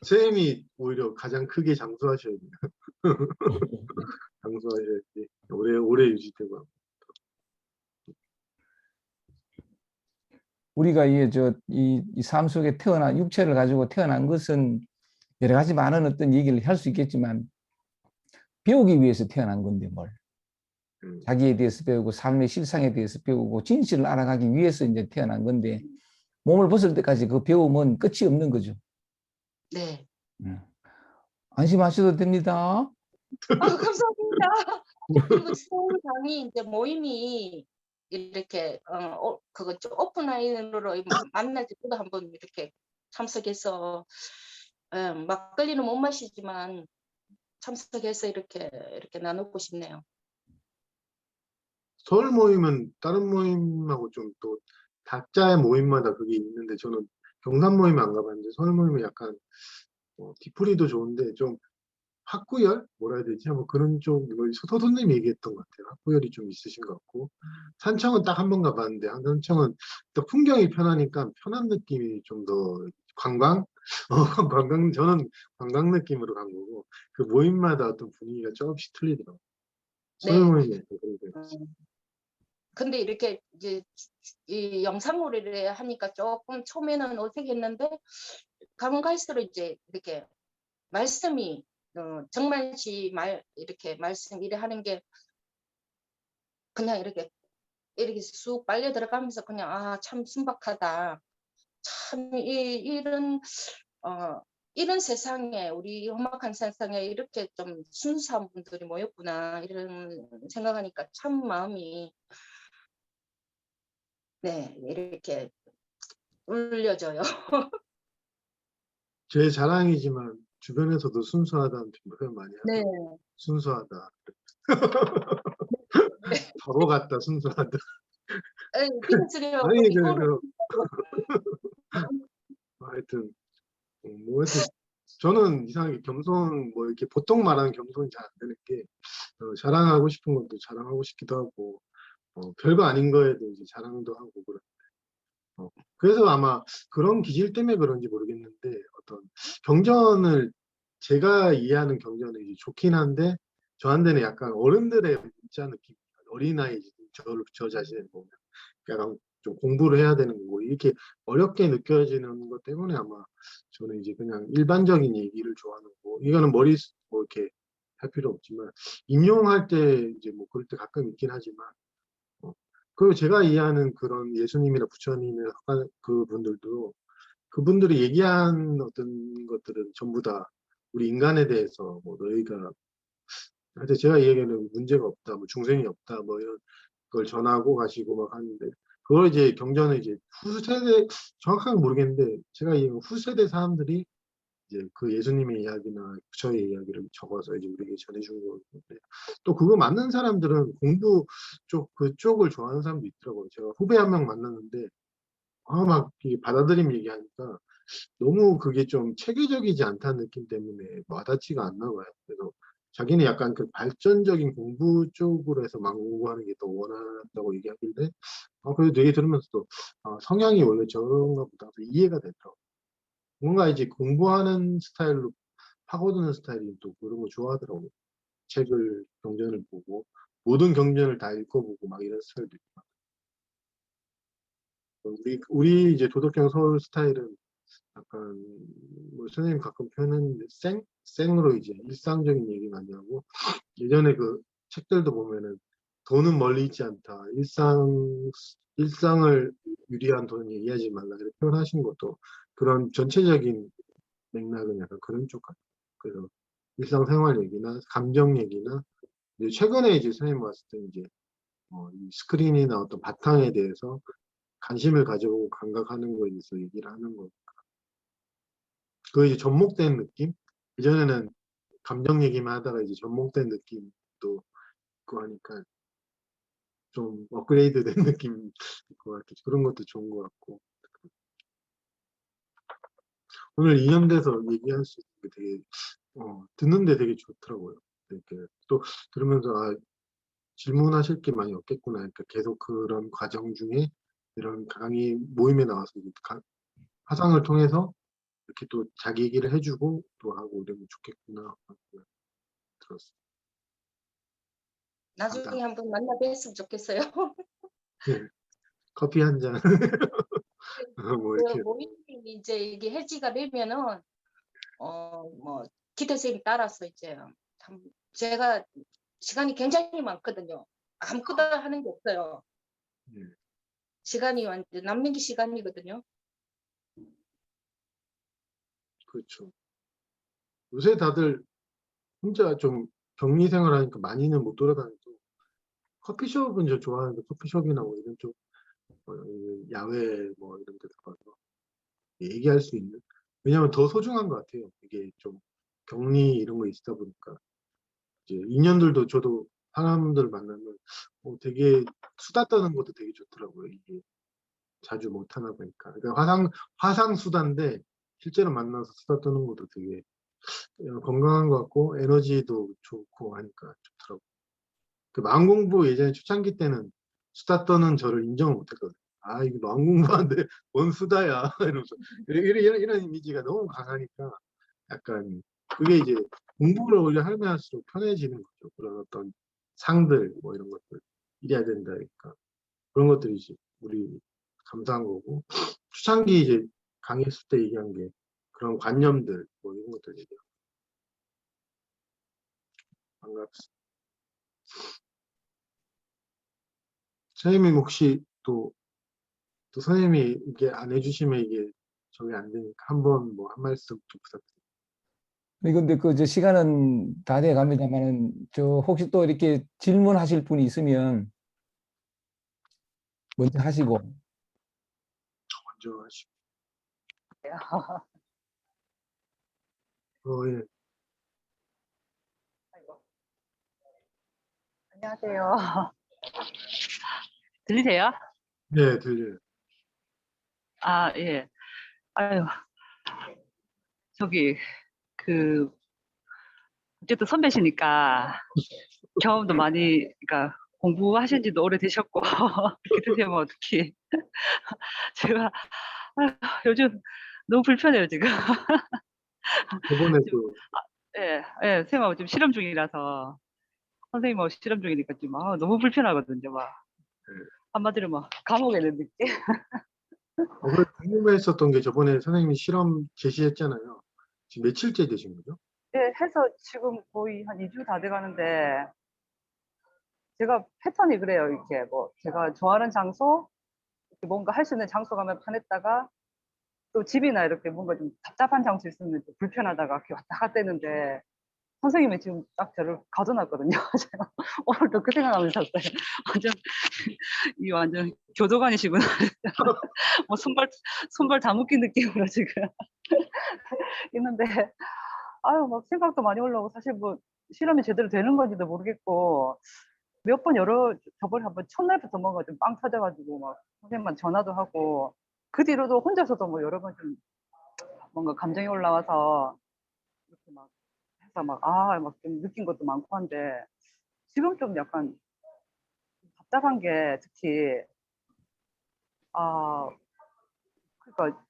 쌤이 오히려 가장 크게 장수하셔야 돼요. 장수하셔야지 오래 유지되고. 우리가 이 삶 속에 육체를 가지고 태어난 것은 여러 가지 많은 어떤 얘기를 할 수 있겠지만 배우기 위해서 태어난 건데 뭘. 자기에 대해서 배우고 삶의 실상에 대해서 배우고 진실을 알아가기 위해서 이제 태어난 건데 몸을 벗을 때까지 그 배움은 끝이 없는 거죠. 네. 안심하셔도 됩니다. 감사합니다. 그리고 서울 강의 이제 모임이 이렇게 그거 좀 오프라인으로 만날 때도 한번 이렇게 참석해서 막걸리는 못 마시지만 참석해서 이렇게 나누고 싶네요. 서울 모임은 다른 모임하고 좀 또 각자의 모임마다 그게 있는데 저는 경산 모임 안 가봤는데 서울 모임은 약간 뒤풀이도 좋은데 좀 학구열? 뭐라 해야 되지? 뭐 그런 쪽, 서도님 얘기했던 것 같아요. 학구열이 좀 있으신 것 같고. 산청은 딱 한 번 가봤는데, 산청은 또 풍경이 편하니까 편한 느낌이 좀 더 관광? 저는 관광 느낌으로 간 거고, 그 모임마다 어떤 분위기가 조금씩 틀리더라고요. 서울 네. 모임이 그런 근데 이렇게 이제 이 영상으로 하니까 조금 처음에는 어색했는데 가면 갈수록 이제 이렇게 말씀이 정말시 이렇게 말씀 이래 하는 게 그냥 이렇게 쑥 빨려 들어가면서 그냥 참 순박하다. 참 이런 세상에 우리 험악한 세상에 이렇게 좀 순수한 분들이 모였구나 이런 생각하니까 참 마음이 네 이렇게 울려져요. 제 자랑이지만 주변에서도 순수하다는 표현 많이 네. 하더라고요. 순수하다. 바보 같다, 순수하다. 삐졌으려 아니, 이거를 하여튼, 뭐 하여튼, 저는 이상하게 겸손, 뭐 이렇게 보통 말하는 겸손이 잘 안 되는 게, 자랑하고 싶은 것도 자랑하고 싶기도 하고, 별거 아닌 거에도 이제 자랑도 하고, 그래. 그래서 아마 그런 기질 때문에 그런지 모르겠는데, 어떤 경전을, 제가 이해하는 경전은 이제 좋긴 한데, 저한테는 약간 어른들의 문자 느낌, 어린아이, 저 자신을 보면, 약간 좀 공부를 해야 되는 거고, 이렇게 어렵게 느껴지는 것 때문에 아마 저는 이제 그냥 일반적인 얘기를 좋아하는 거고, 이거는 뭐 이렇게 할 필요 없지만, 인용할 때 이제 뭐 그럴 때 가끔 있긴 하지만, 그리고 제가 이해하는 그런 예수님이나 부처님이나 그분들도 그분들이 얘기한 어떤 것들은 전부 다 우리 인간에 대해서 뭐 너희가 하여튼 제가 얘기하는 문제가 없다, 뭐 중생이 없다, 뭐 이런 걸 전하고 가시고 막 하는데 그걸 이제 경전을 이제 후세대 정확하게 모르겠는데 제가 이해하는 후세대 사람들이 이제 그 예수님의 이야기나 부처의 이야기를 적어서 이제 우리에게 전해준 거인데 또 그거 맞는 사람들은 공부 그쪽을 좋아하는 사람도 있더라고요. 제가 후배 한 명 만났는데 막 받아들임 얘기하니까 너무 그게 좀 체계적이지 않다는 느낌 때문에 와닿지가 않나 봐요. 그래서 자기는 약간 그 발전적인 공부 쪽으로 해서 공부하는 게 더 원한다고 얘기하길래 그래도 얘기 들으면서도 성향이 원래 저런가 보다 해서 이해가 되더라고요. 뭔가 이제 공부하는 스타일로 파고드는 스타일이 또 그런 거 좋아하더라고요. 책을, 경전을 보고 모든 경전을 다 읽어보고 막 이런 스타일도 있고. 우리 이제 도덕경 서울 스타일은 약간 뭐 선생님 가끔 표현했는데 생으로 이제 일상적인 얘기 많이 하고 예전에 그 책들도 보면은 돈은 멀리 있지 않다. 일상을 유리한 돈 얘기하지 말라 이렇게 표현하신 것도 그런 전체적인 맥락은 약간 그런 쪽 같아요. 그래서 일상생활 얘기나 감정 얘기나 이제 최근에 이제 선생님 왔을 때 이제 이 스크린이나 어떤 바탕에 대해서 관심을 가져보고 감각하는 거에 대해서 얘기를 하는 거. 그 이제 접목된 느낌? 예전에는 감정 얘기만 하다가 이제 접목된 느낌도 있고 하니까 좀 업그레이드 된 느낌일 것 같아요. 그런 것도 좋은 것 같고. 오늘 이념돼서 얘기할 수 있는 게 되게, 듣는데 되게 좋더라고요. 이렇게 또 들으면서, 질문하실 게 많이 없겠구나. 그러니까 계속 그런 과정 중에 이런 강의 모임에 나와서 화상을 통해서 이렇게 또 자기 얘기를 해주고 또 하고 이러면 좋겠구나. 들었어요. 나중에 한번 만나 뵀으면 좋겠어요. 네. 커피 한 잔. 뭐 그 이렇게. 모임이 이제 이게 해지가 되면은 뭐 기태 선생님 따라서 이제 참 제가 시간이 굉장히 많거든요. 아무것도 하는 게 없어요. 네. 시간이 완전 남는 시간이거든요. 그렇죠. 요새 다들 혼자 좀 격리 생활하니까 많이는 못 돌아다니고 커피숍은 저 좋아하는데 커피숍이나 뭐 이런 쪽 야외 뭐 이런 데 가서 얘기할 수 있는 왜냐면 더 소중한 것 같아요. 이게 좀 격리 이런 거 있다 보니까 이제 인연들도 저도 사람들 만나면 되게 수다 떠는 것도 되게 좋더라고요. 이게 자주 못 하나 보니까 그러니까 화상 수다인데 실제로 만나서 수다 떠는 것도 되게 건강한 것 같고 에너지도 좋고 하니까 좋더라고요. 그 마음 공부 예전에 초창기 때는 수다 떠는 저를 인정을 못했거든요. 이거 마음 공부하는데 뭔 수다야 이러면서 이런 이미지가 너무 강하니까 약간 그게 이제 공부를 오히려 하면 할수록 편해지는 거죠. 그런 어떤 상들 뭐 이런 것들 이래야 된다니까 그런 것들이 이제 우리 감사한 거고 초창기 이제 강의했을 때 얘기한 게 그런 관념들 뭐 이런 것들 얘기하고 반갑습니다. 선생님 혹시 또 또 선생님이 이게 안 해주시면 이게 저게 안 되니까 한번 뭐 한 말씀 좀 부탁드립니다. 근데 그 저 시간은 다 돼 갑니다만은 저 혹시 또 이렇게 질문하실 분이 있으면 먼저 하시고. 먼저 하시고. 예. 안녕하세요. 들리세요? 네, 들려요. 아, 예. 아유, 저기, 그, 어쨌든 선배시니까 경험도 많이, 그러니까 공부하신 지도 오래되셨고, 이렇게 되면 어떡해. 제가, 아유, 요즘 너무 불편해요, 지금. 저번에 지금, 또 예, 예, 쌤하고 지금 실험 중이라서, 선생님하고 실험 중이니까 지금, 너무 불편하거든요, 막. 네. 한마디로 막, 감옥에 있는 느낌? 그래 궁금했었던 게 저번에 선생님이 실험 제시했잖아요. 지금 며칠째 되신 거죠? 예, 해서 지금 거의 한 2주 다 돼가는데, 제가 패턴이 그래요. 이렇게 뭐 제가 좋아하는 장소, 이렇게 뭔가 할 수 있는 장소 가면 편했다가 또 집이나 이렇게 뭔가 좀 답답한 장소 있으면 좀 불편하다가 이렇게 왔다 갔다 했는데 선생님이 지금 딱 저를 가둬놨거든요. 제가 오늘도 그 생각하면서 잤어요. 완전 이 완전 교도관이시구나. 뭐 손발 다 묶인 느낌으로 지금 있는데 아유 막 생각도 많이 올라오고 사실 뭐 실험이 제대로 되는 건지도 모르겠고 몇 번 저번에 한번 첫날부터 뭔가 좀 빵 터져가지고 막 선생님한테 전화도 하고 그 뒤로도 혼자서도 뭐 여러 번 좀 뭔가 감정이 올라와서 이렇게 막 해서 막 좀 느낀 것도 많고 한데 지금 좀 약간 답답한 게 특히 아 그러니까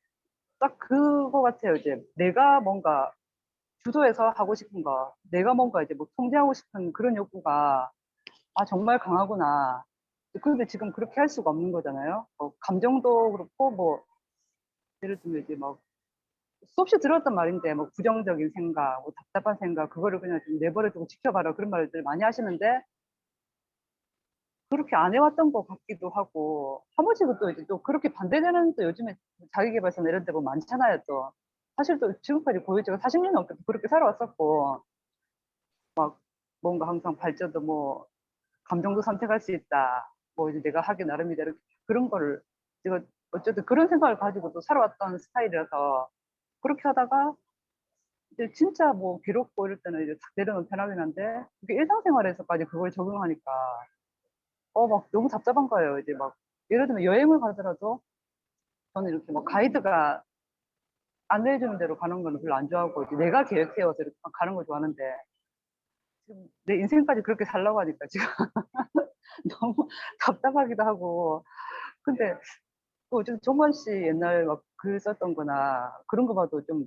딱 그거 같아요. 이제 내가 뭔가 주도해서 하고 싶은 거, 내가 뭔가 이제 뭐 통제하고 싶은 그런 욕구가 정말 강하구나. 근데 지금 그렇게 할 수가 없는 거잖아요. 감정도 그렇고, 뭐, 예를 들면 이제 막 수없이 들었던 말인데, 뭐, 부정적인 생각, 뭐, 답답한 생각, 그거를 그냥 좀 내버려두고 지켜봐라. 그런 말들 많이 하시는데, 그렇게 안 해왔던 것 같기도 하고, 한 번씩은 또 이제 또 그렇게 반대되는 또 요즘에 자기계발서나 이런 데 보면 많잖아요, 또. 사실 또 지금까지 고유제가 40년 넘게 그렇게 살아왔었고, 뭔가 항상 발전도 뭐, 감정도 선택할 수 있다. 뭐 이제 내가 하기 나름이다. 이렇게 그런 거를 제가 어쨌든 그런 생각을 가지고 또 살아왔던 스타일이라서 그렇게 하다가 이제 진짜 뭐 괴롭고 이럴 때는 이제 탁 내려놓으면 편하긴 한데 이게 일상생활에서까지 그걸 적용하니까 막 너무 답답한 거예요. 이제 막 예를 들면 여행을 가더라도 저는 이렇게 뭐 가이드가 안내해주는 대로 가는 거는 별로 안 좋아하고 이제 내가 계획해와서 이렇게 가는 걸 좋아하는데 지금 내 인생까지 그렇게 살라고 하니까 지금 너무 답답하기도 하고 근데 좀 종건 씨 옛날 막 글 썼던 거나 그런 거 봐도 좀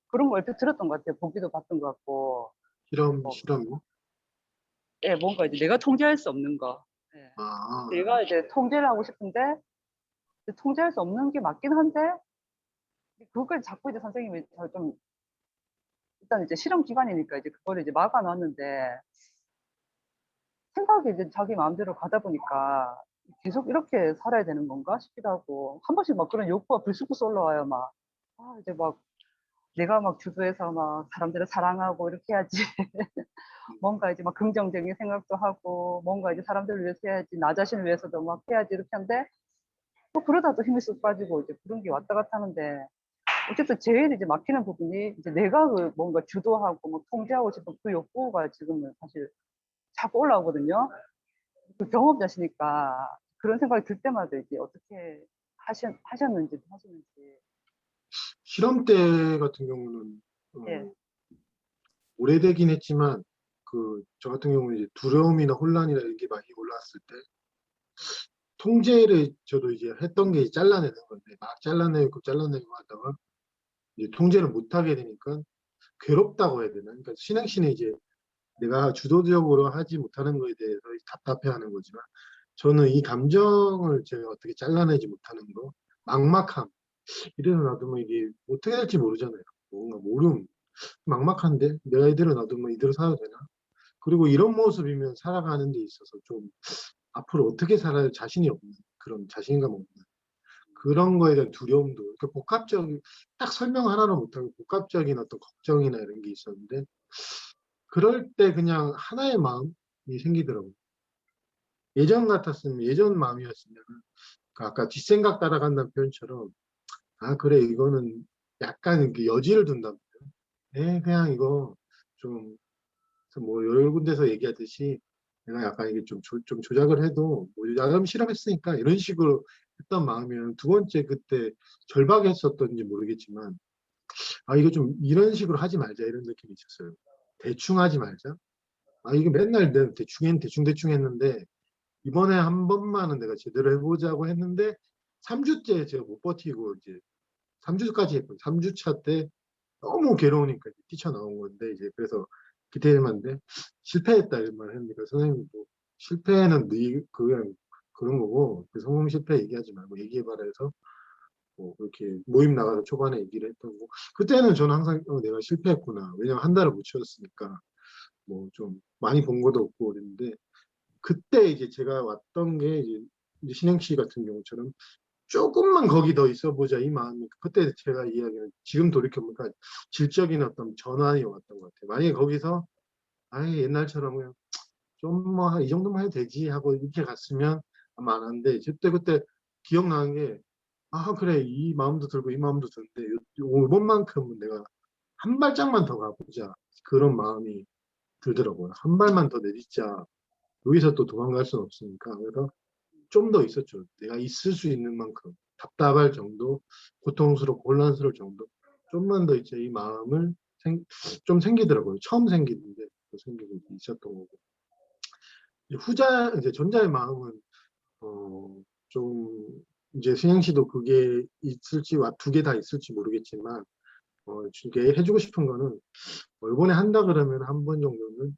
그런 거 얼핏 들었던 것 같아요. 보기도 봤던 것 같고. 실험이요? 예, 뭔가 이제 내가 통제할 수 없는 거. 예. 아, 내가 이제 통제를 하고 싶은데 통제할 수 없는 게 맞긴 한데 그걸 자꾸 이제 선생님이 좀 일단 이제 실험 기간이니까 이제 그거를 이제 막아놨는데 생각이 이제 자기 마음대로 가다 보니까 계속 이렇게 살아야 되는 건가 싶기도 하고 한 번씩 막 그런 욕구가 불쑥불쑥 올라와요. 막 이제 막 내가 막 주도해서 막 사람들을 사랑하고 이렇게 해야지. 뭔가 이제 막 긍정적인 생각도 하고, 뭔가 이제 사람들을 위해서 해야지, 나 자신을 위해서도 막 해야지 이렇게 하는데, 또 그러다 또 힘이 쑥 빠지고 이제 그런 게 왔다 갔다 하는데, 어쨌든 제일 이제 막히는 부분이 이제 내가 그 뭔가 주도하고 뭐 통제하고 싶은 그 욕구가 지금은 사실 자꾸 올라오거든요. 그 경험자시니까 그런 생각이 들 때마다 이제 어떻게 하셨는지 하시는지. 실험 때 같은 경우는 예. 오래되긴 했지만 저 같은 경우는 이제 두려움이나 혼란이나 이런 게 많이 올라왔을 때 통제를 저도 이제 했던 게 잘라내는 건데 막 잘라내고 하다가 이제 통제를 못 하게 되니까 괴롭다고 해야 되나? 그러니까 신행신에 이제 내가 주도적으로 하지 못하는 거에 대해서 답답해하는 거지만 저는 이 감정을 제가 어떻게 잘라내지 못하는 거, 막막함 이래서 놔두면 이게 어떻게 될지 모르잖아요. 뭔가 모름, 막막한데 내가 이대로 놔두면 이대로 살아도 되나? 그리고 이런 모습이면 살아가는 데 있어서 좀 앞으로 어떻게 살아야 자신이 없는 그런 자신감 없는 그런 거에 대한 두려움도 그러니까 복합적인 딱 설명 하나로 못하고 복합적인 어떤 걱정이나 이런 게 있었는데 그럴 때 그냥 하나의 마음이 생기더라고요. 예전 같았으면 예전 마음이었으면 그 아까 뒷생각 따라간다는 표현처럼 아 그래 이거는 약간 그 여지를 둔단 말이에요. 그냥 이거 좀 뭐 여러 군데서 얘기하듯이 내가 약간 이게 좀 조작을 해도 뭐 나름 실험했으니까 이런 식으로 했던 마음이면 두 번째 그때 절박했었던지 모르겠지만 아 이거 좀 이런 식으로 하지 말자 이런 느낌이 있었어요. 대충 하지 말자. 아 이게 맨날 내가 대충 했는데 이번에 한 번만은 내가 제대로 해보자고 했는데 3주째 제가 못 버티고 이제 3주까지 했거든요. 3주차 때 너무 괴로우니까 이제 뛰쳐나온 건데 이제 그래서 기대했는데 실패했다 이런 말을 했으니까 선생님도 실패는 그냥 그런 거고 그 성공 실패 얘기하지 말고 얘기해봐라 해서 뭐 그렇게 모임 나가서 초반에 얘기를 했던 거 그때는 저는 항상 내가 실패했구나 왜냐면 한 달을 못 치웠으니까 뭐 좀 많이 본 것도 없고 그랬는데 그때 이제 제가 왔던 게 이제 신영 씨 같은 경우처럼 조금만 거기 더 있어 보자 이 마음이 그때 제가 이야기는 지금 돌이켜보니까 질적인 어떤 전환이 왔던 것 같아요. 만약에 거기서 아예 옛날처럼 그냥 좀 뭐 이 정도만 해도 되지 하고 이렇게 갔으면 아마 안 하는데 그때 기억나는 게 아 그래 이 마음도 들고 이 마음도 드는데 이번만큼은 내가 한 발짝만 더 가보자 그런 마음이 들더라고요. 한 발만 더 내딛자 여기서 또 도망갈 수는 없으니까 그래서 좀 더 있었죠. 내가 있을 수 있는 만큼 답답할 정도, 고통스럽고 혼란스러울 정도 좀만 더 이제 이 마음을 좀 생기더라고요. 처음 생기는데 생기고 있었던 거고 이제 전자의 마음은 좀 이제 승영 씨도 그게 있을지 두 개 다 있을지 모르겠지만 이게 해주고 싶은 거는 이번에 한다 그러면 한 번 정도는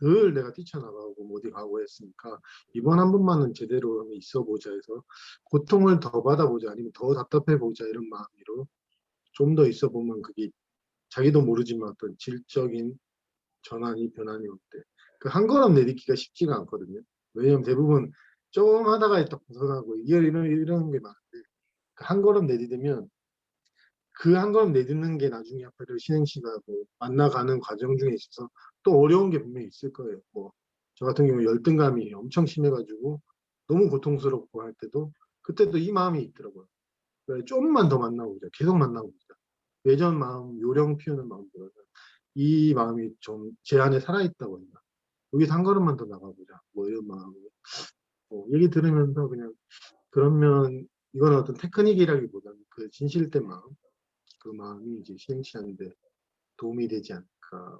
늘 내가 뛰쳐나가고 뭐 어디 가고 했으니까 이번 한 번만은 제대로 한번 있어 보자 해서 고통을 더 받아보자 아니면 더 답답해 보자 이런 마음으로 좀 더 있어 보면 그게 자기도 모르지만 어떤 질적인 변환이 올때 그 한 걸음 내딛기가 쉽지가 않거든요. 왜냐면 대부분 조금 하다가 딱 벗어나고 이런 게 많은데 그 한 걸음 내딛으면 그 한 걸음 내딛는 게 나중에 앞으로 신행 씨가 뭐 만나가는 과정 중에 있어서 또 어려운 게 분명히 있을 거예요. 뭐 저 같은 경우 열등감이 엄청 심해가지고 너무 고통스럽고 할 때도 그때도 이 마음이 있더라고요. 그래, 조금만 더 만나보자. 계속 만나보자. 예전 마음, 요령 피우는 마음보다는 이 마음이 좀 제 안에 살아있다고 했나. 여기서 한 걸음만 더 나가보자. 뭐 이런 마음이. 얘기 들으면서 그냥 그러면 이건 어떤 테크닉이라기보다는 그 진실된 마음, 그 마음이 이제 시행치하는데 도움이 되지 않을까.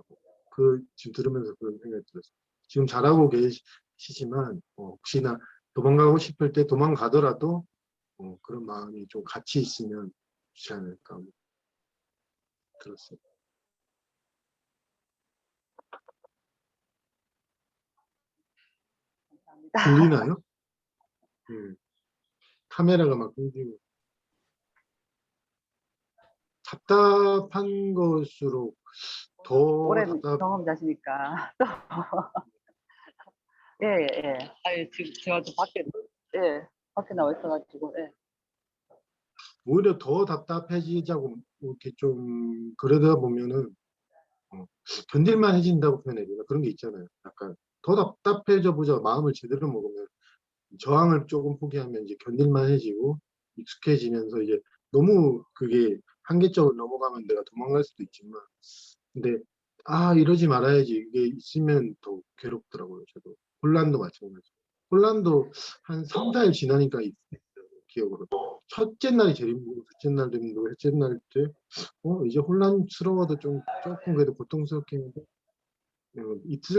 지금 들으면서 그런 생각이 들었어요. 지금 잘하고 계시지만, 혹시나 도망가고 싶을 때 도망가더라도, 그런 마음이 좀 같이 있으면 좋지 않을까. 들었어요. 들리나요? 카메라가 막 끊기고. 답답한 것일수록 더 오랜 답답. 경험자시니까 또 예, 예. 아니 지금 제가 또 밖에 나와 있어가지고 오히려 더 답답해지자고 이렇게 좀 그러다 보면은 견딜만 해진다고 표현해야 되나 그런 게 있잖아요. 약간 더 답답해져 보자 마음을 제대로 먹으면 저항을 조금 포기하면 이제 견딜만 해지고 익숙해지면서 이제 너무 그게 한계점을 넘어가면 내가 도망갈 수도 있지만 근데 이러지 말아야지 이게 있으면 더 괴롭더라고요. 저도 혼란도 마찬가지. 혼란도 한 3, 4일 지나니까 기억으로 첫째 날이 제일 힘들고 둘째 날도 힘들고 셋째 날 때 이제 혼란스러워도 조금 그래도 고통스럽게 했는데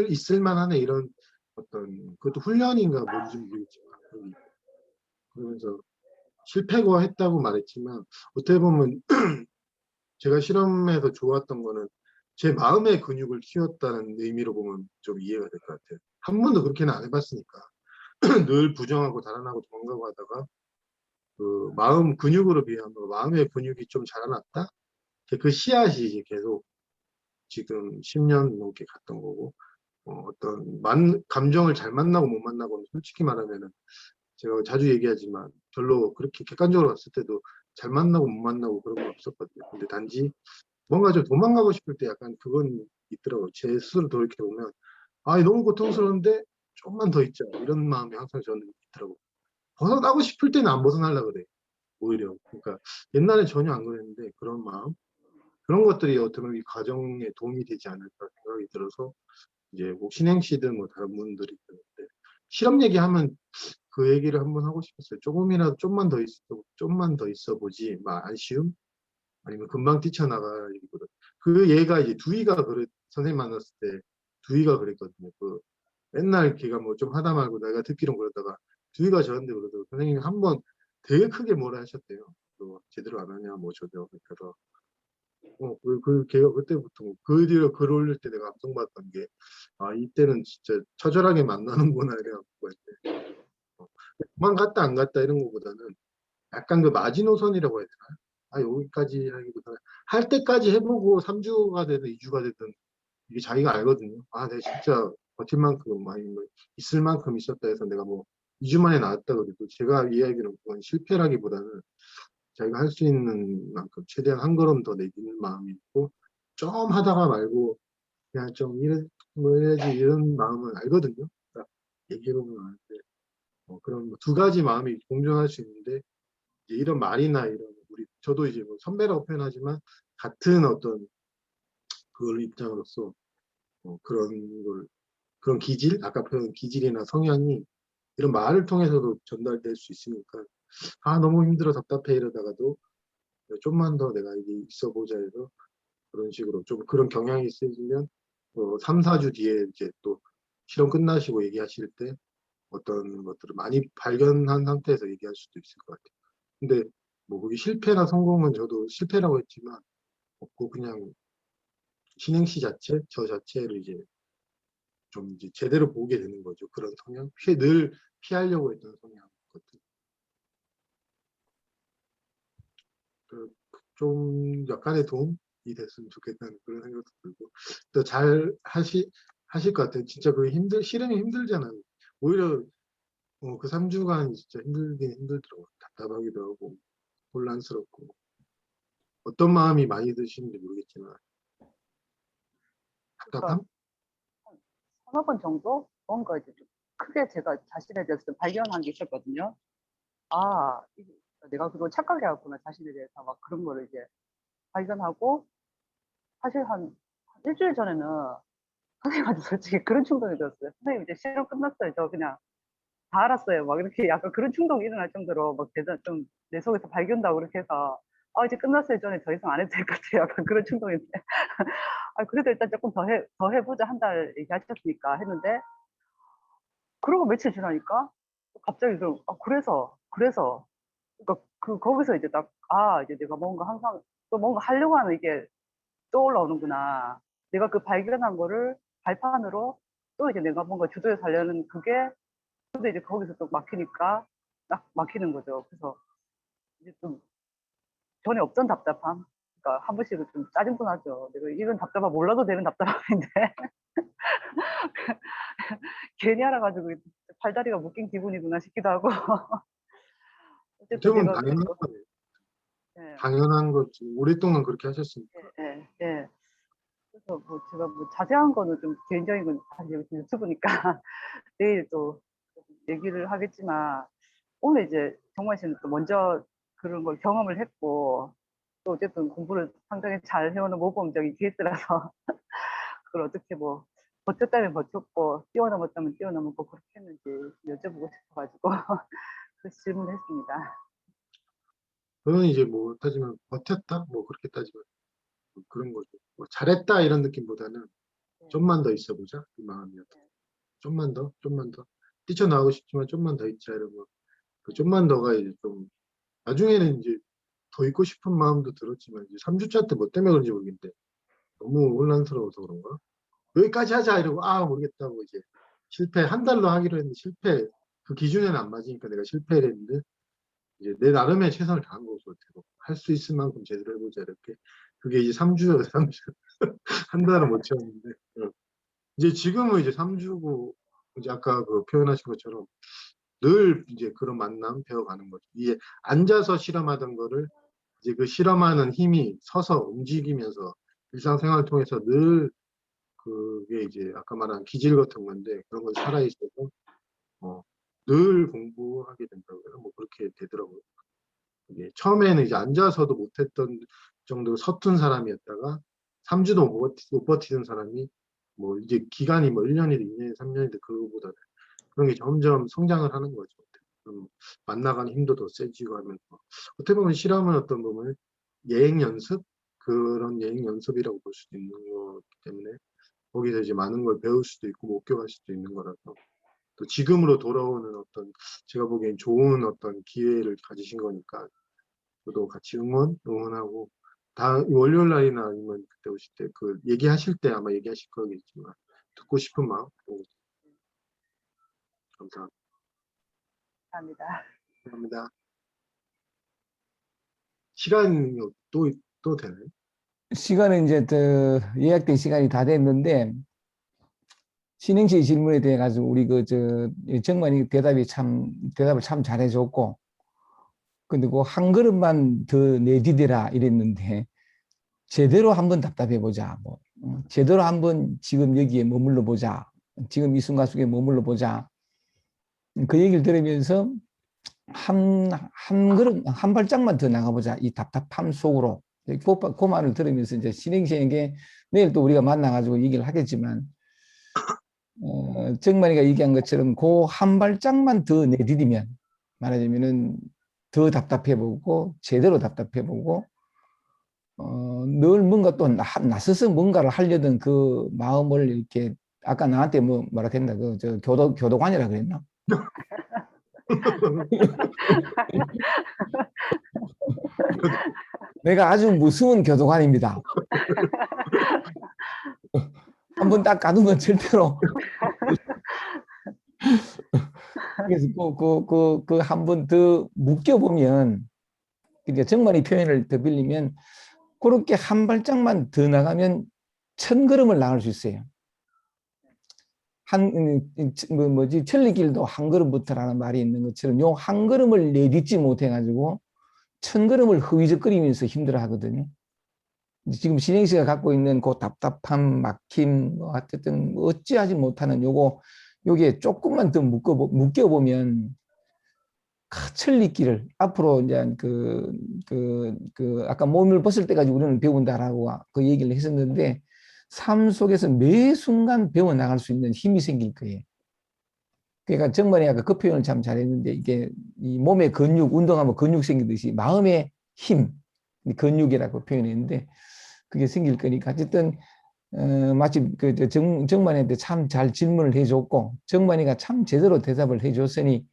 있을 만하네 이런 어떤 그것도 훈련인가 뭔지 모르겠지만 그러면서 실패고 했다고 말했지만 어떻게 보면 제가 실험에서 좋았던 거는 제 마음의 근육을 키웠다는 의미로 보면 좀 이해가 될 것 같아요. 한 번도 그렇게는 안 해봤으니까 늘 부정하고 달아나고 도망가고 하다가 그 마음 근육으로 비하면 마음의 근육이 좀 자라났다? 그 씨앗이 이제 계속 지금 10년 넘게 갔던 거고 어떤 감정을 잘 만나고 못 만나고는 솔직히 말하면은 제가 자주 얘기하지만 별로 그렇게 객관적으로 봤을 때도 잘 만나고 못 만나고 그런 건 없었거든요. 근데 단지 뭔가 좀 도망가고 싶을 때 약간 그건 있더라고요. 제 스스로 돌이켜보면 아, 너무 고통스러운데 좀만 더 있자 이런 마음이 항상 저는 있더라고요. 벗어나고 싶을 때는 안 벗어나려고 그래. 오히려. 그러니까 옛날에 전혀 안 그랬는데 그런 마음, 그런 것들이 어떻게 보면 이 과정에 도움이 되지 않을까 생각이 들어서 이제 뭐 신행 씨든 뭐 다른 분들이 있는데 실험 얘기하면 그 얘기를 한번 하고 싶었어요. 조금이라도 좀만 더 있어 보지. 막 아쉬움 아니면 금방 뛰쳐나가기보다 그 얘가 이제 두이가 선생님 만났을 때 두이가 그랬거든요. 그 맨날 걔가 뭐 좀 하다 말고 내가 듣기론 그러다가 두이가 저한테 그러더라고. 선생님이 한번 되게 크게 뭐라 하셨대요. 너 제대로 안 하냐 뭐 저대로. 그래서 걔가 그때부터 그 뒤로 글 올릴 때 내가 감동받았던 게 아, 이때는 진짜 처절하게 만나는구나 이래갖고 이제 그만 갔다 안 갔다 이런 거보다는 약간 그 마지노선이라고 해야 되나? 아, 여기까지 하기보다는 할 때까지 해보고 3주가 되든 2주가 되든 이게 자기가 알거든요. 아, 내가 진짜 버틸 만큼 아니 뭐 있을 만큼 있었다 해서 내가 뭐 2주 만에 나왔다 그래도 제가 이야기는 그건 실패라기보다는 자기가 할 수 있는 만큼 최대한 한 걸음 더 내딛는 마음이 있고 좀 하다가 말고 그냥 좀 뭐 이래야지 이런 마음은 알거든요. 그러니까 얘기해보면 아는데 그런 두 가지 마음이 공존할 수 있는데 이제 이런 말이나 이런 저도 이제 뭐 선배라고 표현하지만 같은 어떤 그걸 입장으로서 그런 기질 아까 표현한 기질이나 성향이 이런 말을 통해서도 전달될 수 있으니까 아 너무 힘들어 답답해 이러다가도 좀만 더 내가 여기 있어 보자 해서 그런 식으로 좀 그런 경향이 있으면 3, 4주 뒤에 이제 또 실험 끝나시고 얘기하실 때 어떤 것들을 많이 발견한 상태에서 얘기할 수도 있을 것 같아요. 근데 뭐 그게 실패나 성공은 저도 실패라고 했지만 없고 그냥 신행시 자체, 저 자체를 이제 좀 이제 제대로 보게 되는 거죠. 그런 성향, 늘 피하려고 했던 성향 것들. 좀 약간의 도움이 됐으면 좋겠다는 그런 생각도 들고 또 잘 하실 것 같아요. 진짜 그 실행이 힘들잖아요. 오히려 그 3주간 진짜 힘들긴 힘들더라고요. 답답하기도 하고 혼란스럽고 어떤 마음이 많이 드시는지 모르겠지만 그러니까 답답함? 서너 번 정도 뭔가 이제 좀 크게 제가 자신에 대해서 좀 발견한 게 있었거든요. 아, 내가 그걸 착각해왔구나, 자신에 대해서. 막 그런 거를 이제 발견하고, 사실 한 일주일 전에는 선생님한테 솔직히 그런 충동이 들었어요. 선생님 이제 실험 끝났어요. 저 그냥 다 알았어요. 막 이렇게 약간 그런 충동이 일어날 정도로 막 대단 좀 내 속에서 발견다고 그렇게 해서 아, 이제 끝났어요. 저는 더 이상 안 해도 될 것 같아요. 약간 그런 충동인데. 아, 그래도 일단 조금 더 해보자. 한 달 얘기하셨으니까 했는데, 그러고 며칠 지나니까 갑자기 그래서 그러니까 거기서 이제 딱 아, 이제 내가 뭔가 항상 또 뭔가 하려고 하는 이게 떠올라오는구나. 내가 그 발견한 거를 발판으로 또 이제 내가 뭔가 주도해서 하려는 그게 근데 이제 거기서 또 막히니까 딱 막히는 거죠. 그래서 이제 좀 전에 없던 답답함. 그러니까 한 번씩은 좀 짜증도 나죠. 내가 이런 답답함 몰라도 되는 답답함인데 괜히 알아가지고 팔다리가 묶인 기분이구나 싶기도 하고. 어쨌든 어떻게 보면 내가 당연한 그래도 거예요. 예, 당연한 거지. 오랫동안 그렇게 하셨으니까. 예, 예. 그래서 뭐 제가 뭐 자세한 거는 좀 개인적인 건 사실 유튜브니까 내일 또 얘기를 하겠지만 오늘 이제 정말 씨는 또 먼저 그런 걸 경험을 했고 또 어쨌든 공부를 상당히 잘 해오는 모범적인 케이스라서 그걸 어떻게 뭐 버텼다면 버텼고 뛰어넘었다면 뛰어넘었고 그렇게 했는지 여쭤보고 싶어가지고 그 질문을 했습니다. 그건 이제 뭐 따지면 버텼다? 뭐 그렇게 따지면 그런 거죠. 뭐 잘했다 이런 느낌보다는 네. 좀만 더 있어보자 이 마음이었던. 좀만 더 뛰쳐나오고 싶지만 좀만 더 있자 이런 거. 그 좀만 더가 이제 좀 나중에는 이제 더 있고 싶은 마음도 들었지만 이제 3주차 때 뭐 때문에 그런지 모르겠는데 너무 혼란스러워서 그런가? 여기까지 하자 이러고 아 모르겠다고 이제 실패 한 달로 하기로 했는데 실패 그 기준에는 안 맞으니까 내가 실패를 했는데 이제 내 나름의 최선을 다한 거죠. 할 수 있을 만큼 제대로 해보자 이렇게 그게 이제 3주였어요. 3주 한 달을 못 채웠는데 이제 지금은 이제 3주고 이제 아까 그 표현하신 것처럼 늘 이제 그런 만남 배워가는 거죠. 이게 앉아서 실험하던 거를 이제 그 실험하는 힘이 서서 움직이면서 일상생활을 통해서 늘 그게 이제 아까 말한 기질 같은 건데 그런 걸 살아있어서 늘 공부하게 된다고요. 뭐 그렇게 되더라고요. 이게 처음에는 이제 앉아서도 못했던 정도로 서툰 사람이었다가 3주도 못 버티는 사람이 뭐 이제 기간이 뭐 1년이든 2년이든 3년이든 그거보다 그런 게 점점 성장을 하는 거죠. 만나가는 힘도 더 세지고 하면서 어떻게 보면 실험은 어떤 부분을 예행 연습 그런 예행 연습이라고 볼 수도 있는 거기 때문에 거기서 이제 많은 걸 배울 수도 있고 목격할 수도 있는 거라서 또 지금으로 돌아오는 어떤 제가 보기엔 좋은 어떤 기회를 가지신 거니까 저도 같이 응원하고 월요일 날이나 아니면 그때 오실 때 그 얘기하실 때 아마 얘기하실 거겠지만 듣고 싶은 마음 감사합니다. 감사합니다. 감사합니다. 시간이 또 되나요? 시간은 이제 예약된 시간이 다 됐는데 신행 씨의 질문에 대해 가지고 우리 정만이 대답을 참 잘해줬고 근데 그 한 걸음만 더 내디뎌라 이랬는데 제대로 한번 답답해 보자. 뭐 제대로 한번 지금 여기에 머물러 보자. 지금 이 순간 속에 머물러 보자. 그 얘기를 들으면서 한 걸음 한 발짝만 더 나가보자. 이 답답함 속으로 그 말을 들으면서 이제 신행시에게 내일 또 우리가 만나가지고 얘기를 하겠지만 정만이가 얘기한 것처럼 그 한 발짝만 더 내디디면 말하자면은 더 답답해보고 제대로 답답해보고 늘 뭔가 또 나서서 뭔가를 하려던 그 마음을 이렇게 아까 나한테 뭐라 했나 교도관이라 그랬나? 내가 아주 무서운 교도관입니다. 한번 딱 가두면 절대로 그래서 그 한 번 더 묶여보면 그러니까 정만이 표현을 더 빌리면 그렇게 한 발짝만 더 나가면 1000걸음을 나갈 수 있어요. 천리길도 한 걸음부터라는 말이 있는 것처럼 요 한 걸음을 내딛지 못해가지고 1000걸음을 허위적거리면서 힘들어 하거든요. 지금 신행씨가 갖고 있는 그 답답함, 막힘, 어쨌든 어찌하지 못하는 요게 조금만 더 묶여보면 천리길을 앞으로 이제 아까 몸을 벗을 때까지 우리는 배운다라고 그 얘기를 했었는데 삶 속에서 매 순간 배워 나갈 수 있는 힘이 생길 거예요. 그러니까 정말이 아까 그 표현을 참 잘했는데 이게 이 몸의 근육 운동하면 근육 생기듯이 마음의 힘 근육이라고 표현했는데 그게 생길 거니까 어쨌든 마치 정만이한테 참 잘 질문을 해줬고 정만이가 참 제대로 대답을 해줬으니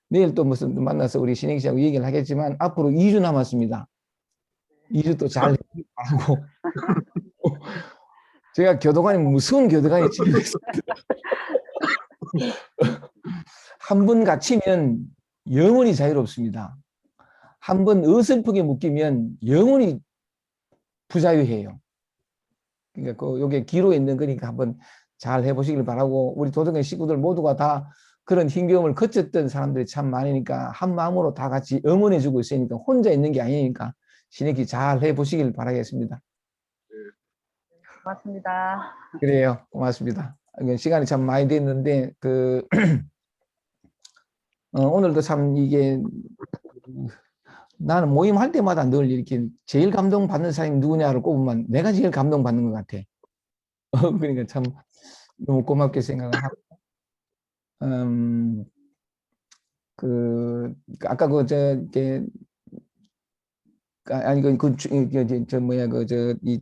내일 또 무슨 만나서 우리 신행 씨하고 얘기를 하겠지만 앞으로 2주 남았습니다. 2주 또 잘 하고 제가 교도관이 무서운 교도관이 지금 한 번 갇히면 영원히 자유롭습니다. 한 번 어설프게 묶이면 영원히 부자유해요. 그러니까 요게 기로에 있는 거니까 한번 잘 해보시길 바라고 우리 도덕의 식구들 모두가 다 그런 힘겨움을 거쳤던 사람들이 참 많으니까 한 마음으로 다 같이 응원해주고 있으니까 혼자 있는 게 아니니까 신익히 잘 해보시길 바라겠습니다. 고맙습니다. 그래요. 고맙습니다. 시간이 참 많이 됐는데 오늘도 참 이게 나는 모임할 때마다 늘 이렇게 제일 감동받는 사람이 누구냐를 꼽으면 내가 제일 감동받는 것 같아. 그러니까 참 너무 고맙게 생각을 하고 아까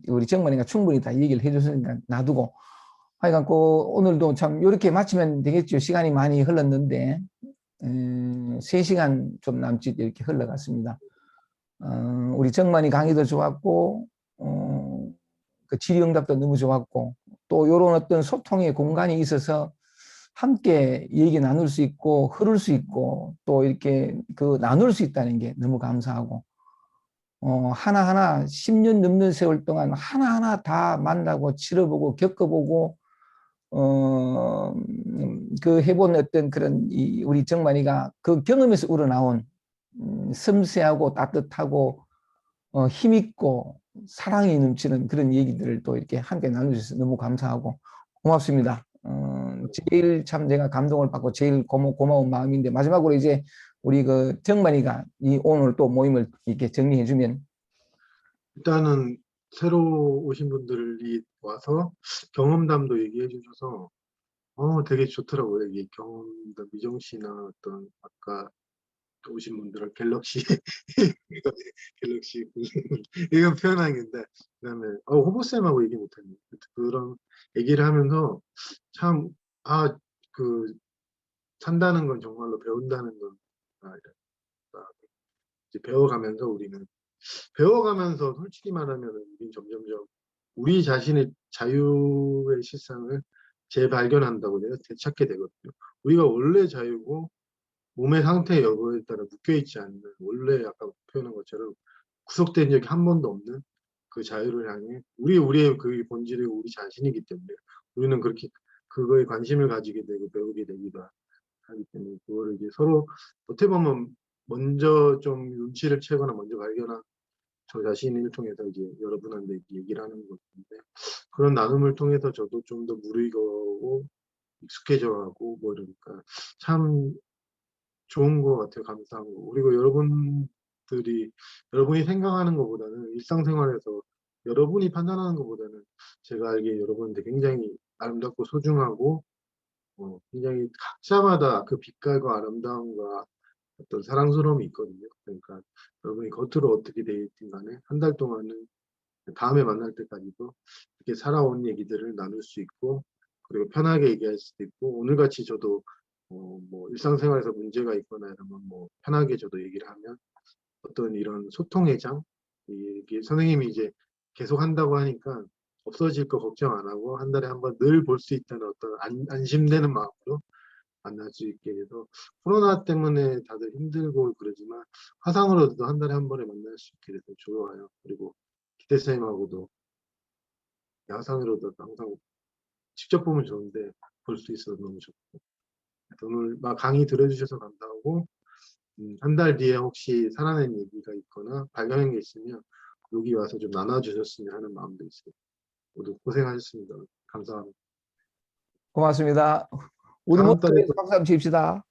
우리 정만이가 충분히 다 얘기를 해줬으니까 놔두고 하여간 오늘도 참 이렇게 마치면 되겠죠. 시간이 많이 흘렀는데 3시간 좀 남짓 이렇게 흘러갔습니다. 우리 정만이 강의도 좋았고 그 질의응답도 너무 좋았고 또 이런 어떤 소통의 공간이 있어서 함께 얘기 나눌 수 있고 흐를 수 있고 또 이렇게 나눌 수 있다는 게 너무 감사하고 하나하나 10년 넘는 세월 동안 하나하나 다 만나고 치러보고 겪어보고 그 해본 어떤 그런 우리 정만이가 그 경험에서 우러나온 섬세하고 따뜻하고 힘있고 사랑이 넘치는 그런 얘기들을 또 이렇게 함께 나눠주셔서 너무 감사하고 고맙습니다. 제일 참 제가 감동을 받고 제일 고마운 마음인데, 마지막으로 이제 우리 그 정만이가 오늘 또 모임을 이렇게 정리해 주면. 일단은 새로 오신 분들이 와서 경험담도 얘기해 주셔서 되게 좋더라고요. 이게 경험담, 미정 씨나 어떤 아까 오신 분들은 갤럭시 갤럭시 이건 표현하겠는데, 그다음에 호보쌤하고 얘기 못했네. 그런 얘기를 하면서 참 그 산다는 건 정말로 배운다는 건 이제 배워가면서 우리는 배워가면서 솔직히 말하면 우린 점점점 우리 자신의 자유의 실상을 재발견한다고 내가 되찾게 되거든요. 우리가 원래 자유고 몸의 상태 여부에 따라 묶여있지 않는, 원래 아까 표현한 것처럼 구속된 적이 한 번도 없는 그 자유를 향해 우리의 그 본질이 우리 자신이기 때문에 우리는 그렇게 그거에 관심을 가지게 되고 배우게 되기도 하기 때문에, 그거를 이제 서로 어떻게 보면 먼저 좀 눈치를 채거나 먼저 발견한 저 자신을 통해서 이제 여러분한테 얘기를 하는 건데, 그런 나눔을 통해서 저도 좀 더 무르익어고 익숙해져가고 뭐 이러니까 참 좋은 것 같아요. 감사한 거. 그리고 여러분이 생각하는 것보다는 일상생활에서 여러분이 판단하는 것보다는 제가 알기에 여러분한테 굉장히 아름답고 소중하고 굉장히 각자마다 그 빛깔과 아름다움과 어떤 사랑스러움이 있거든요. 그러니까 여러분이 겉으로 어떻게 돼 있든 간에 한 달 동안은 다음에 만날 때까지도 이렇게 살아온 얘기들을 나눌 수 있고, 그리고 편하게 얘기할 수도 있고, 오늘같이 저도 뭐 일상생활에서 문제가 있거나 이러면 뭐 편하게 저도 얘기를 하면 어떤 이런 소통의 장, 이게 선생님이 이제 계속 한다고 하니까 없어질 거 걱정 안 하고 한 달에 한 번 늘 볼 수 있다는 어떤 안심되는 마음으로 만날 수 있게 돼서, 코로나 때문에 다들 힘들고 그러지만 화상으로도 한 달에 한 번에 만날 수 있게 돼서 좋아요. 그리고 기대쌤하고도 화상으로도 항상 직접 보면 좋은데 볼 수 있어서 너무 좋고, 오늘 막 강의 들어주셔서 감사하고, 한 달 뒤에 혹시 살아낸 얘기가 있거나 발견한 게 있으면 여기 와서 좀 나눠주셨으면 하는 마음도 있어요. 모두 고생하셨습니다. 감사합니다. 고맙습니다. 우리 다음 모두 달에 박수 한번 칩시다.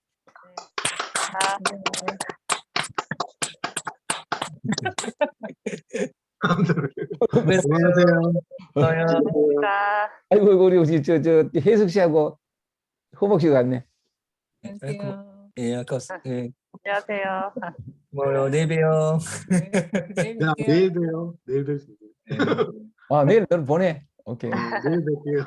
안녕하세요. 아이고 우리 저 혜숙 씨하고 호복 씨가 왔네. 예, 아까 안녕하세요. 뭐 내일 봬요. 내일 봬요. 내일 뵐 수 있어요. 내일 너를 보내. 오케이. 내일 뵐게요.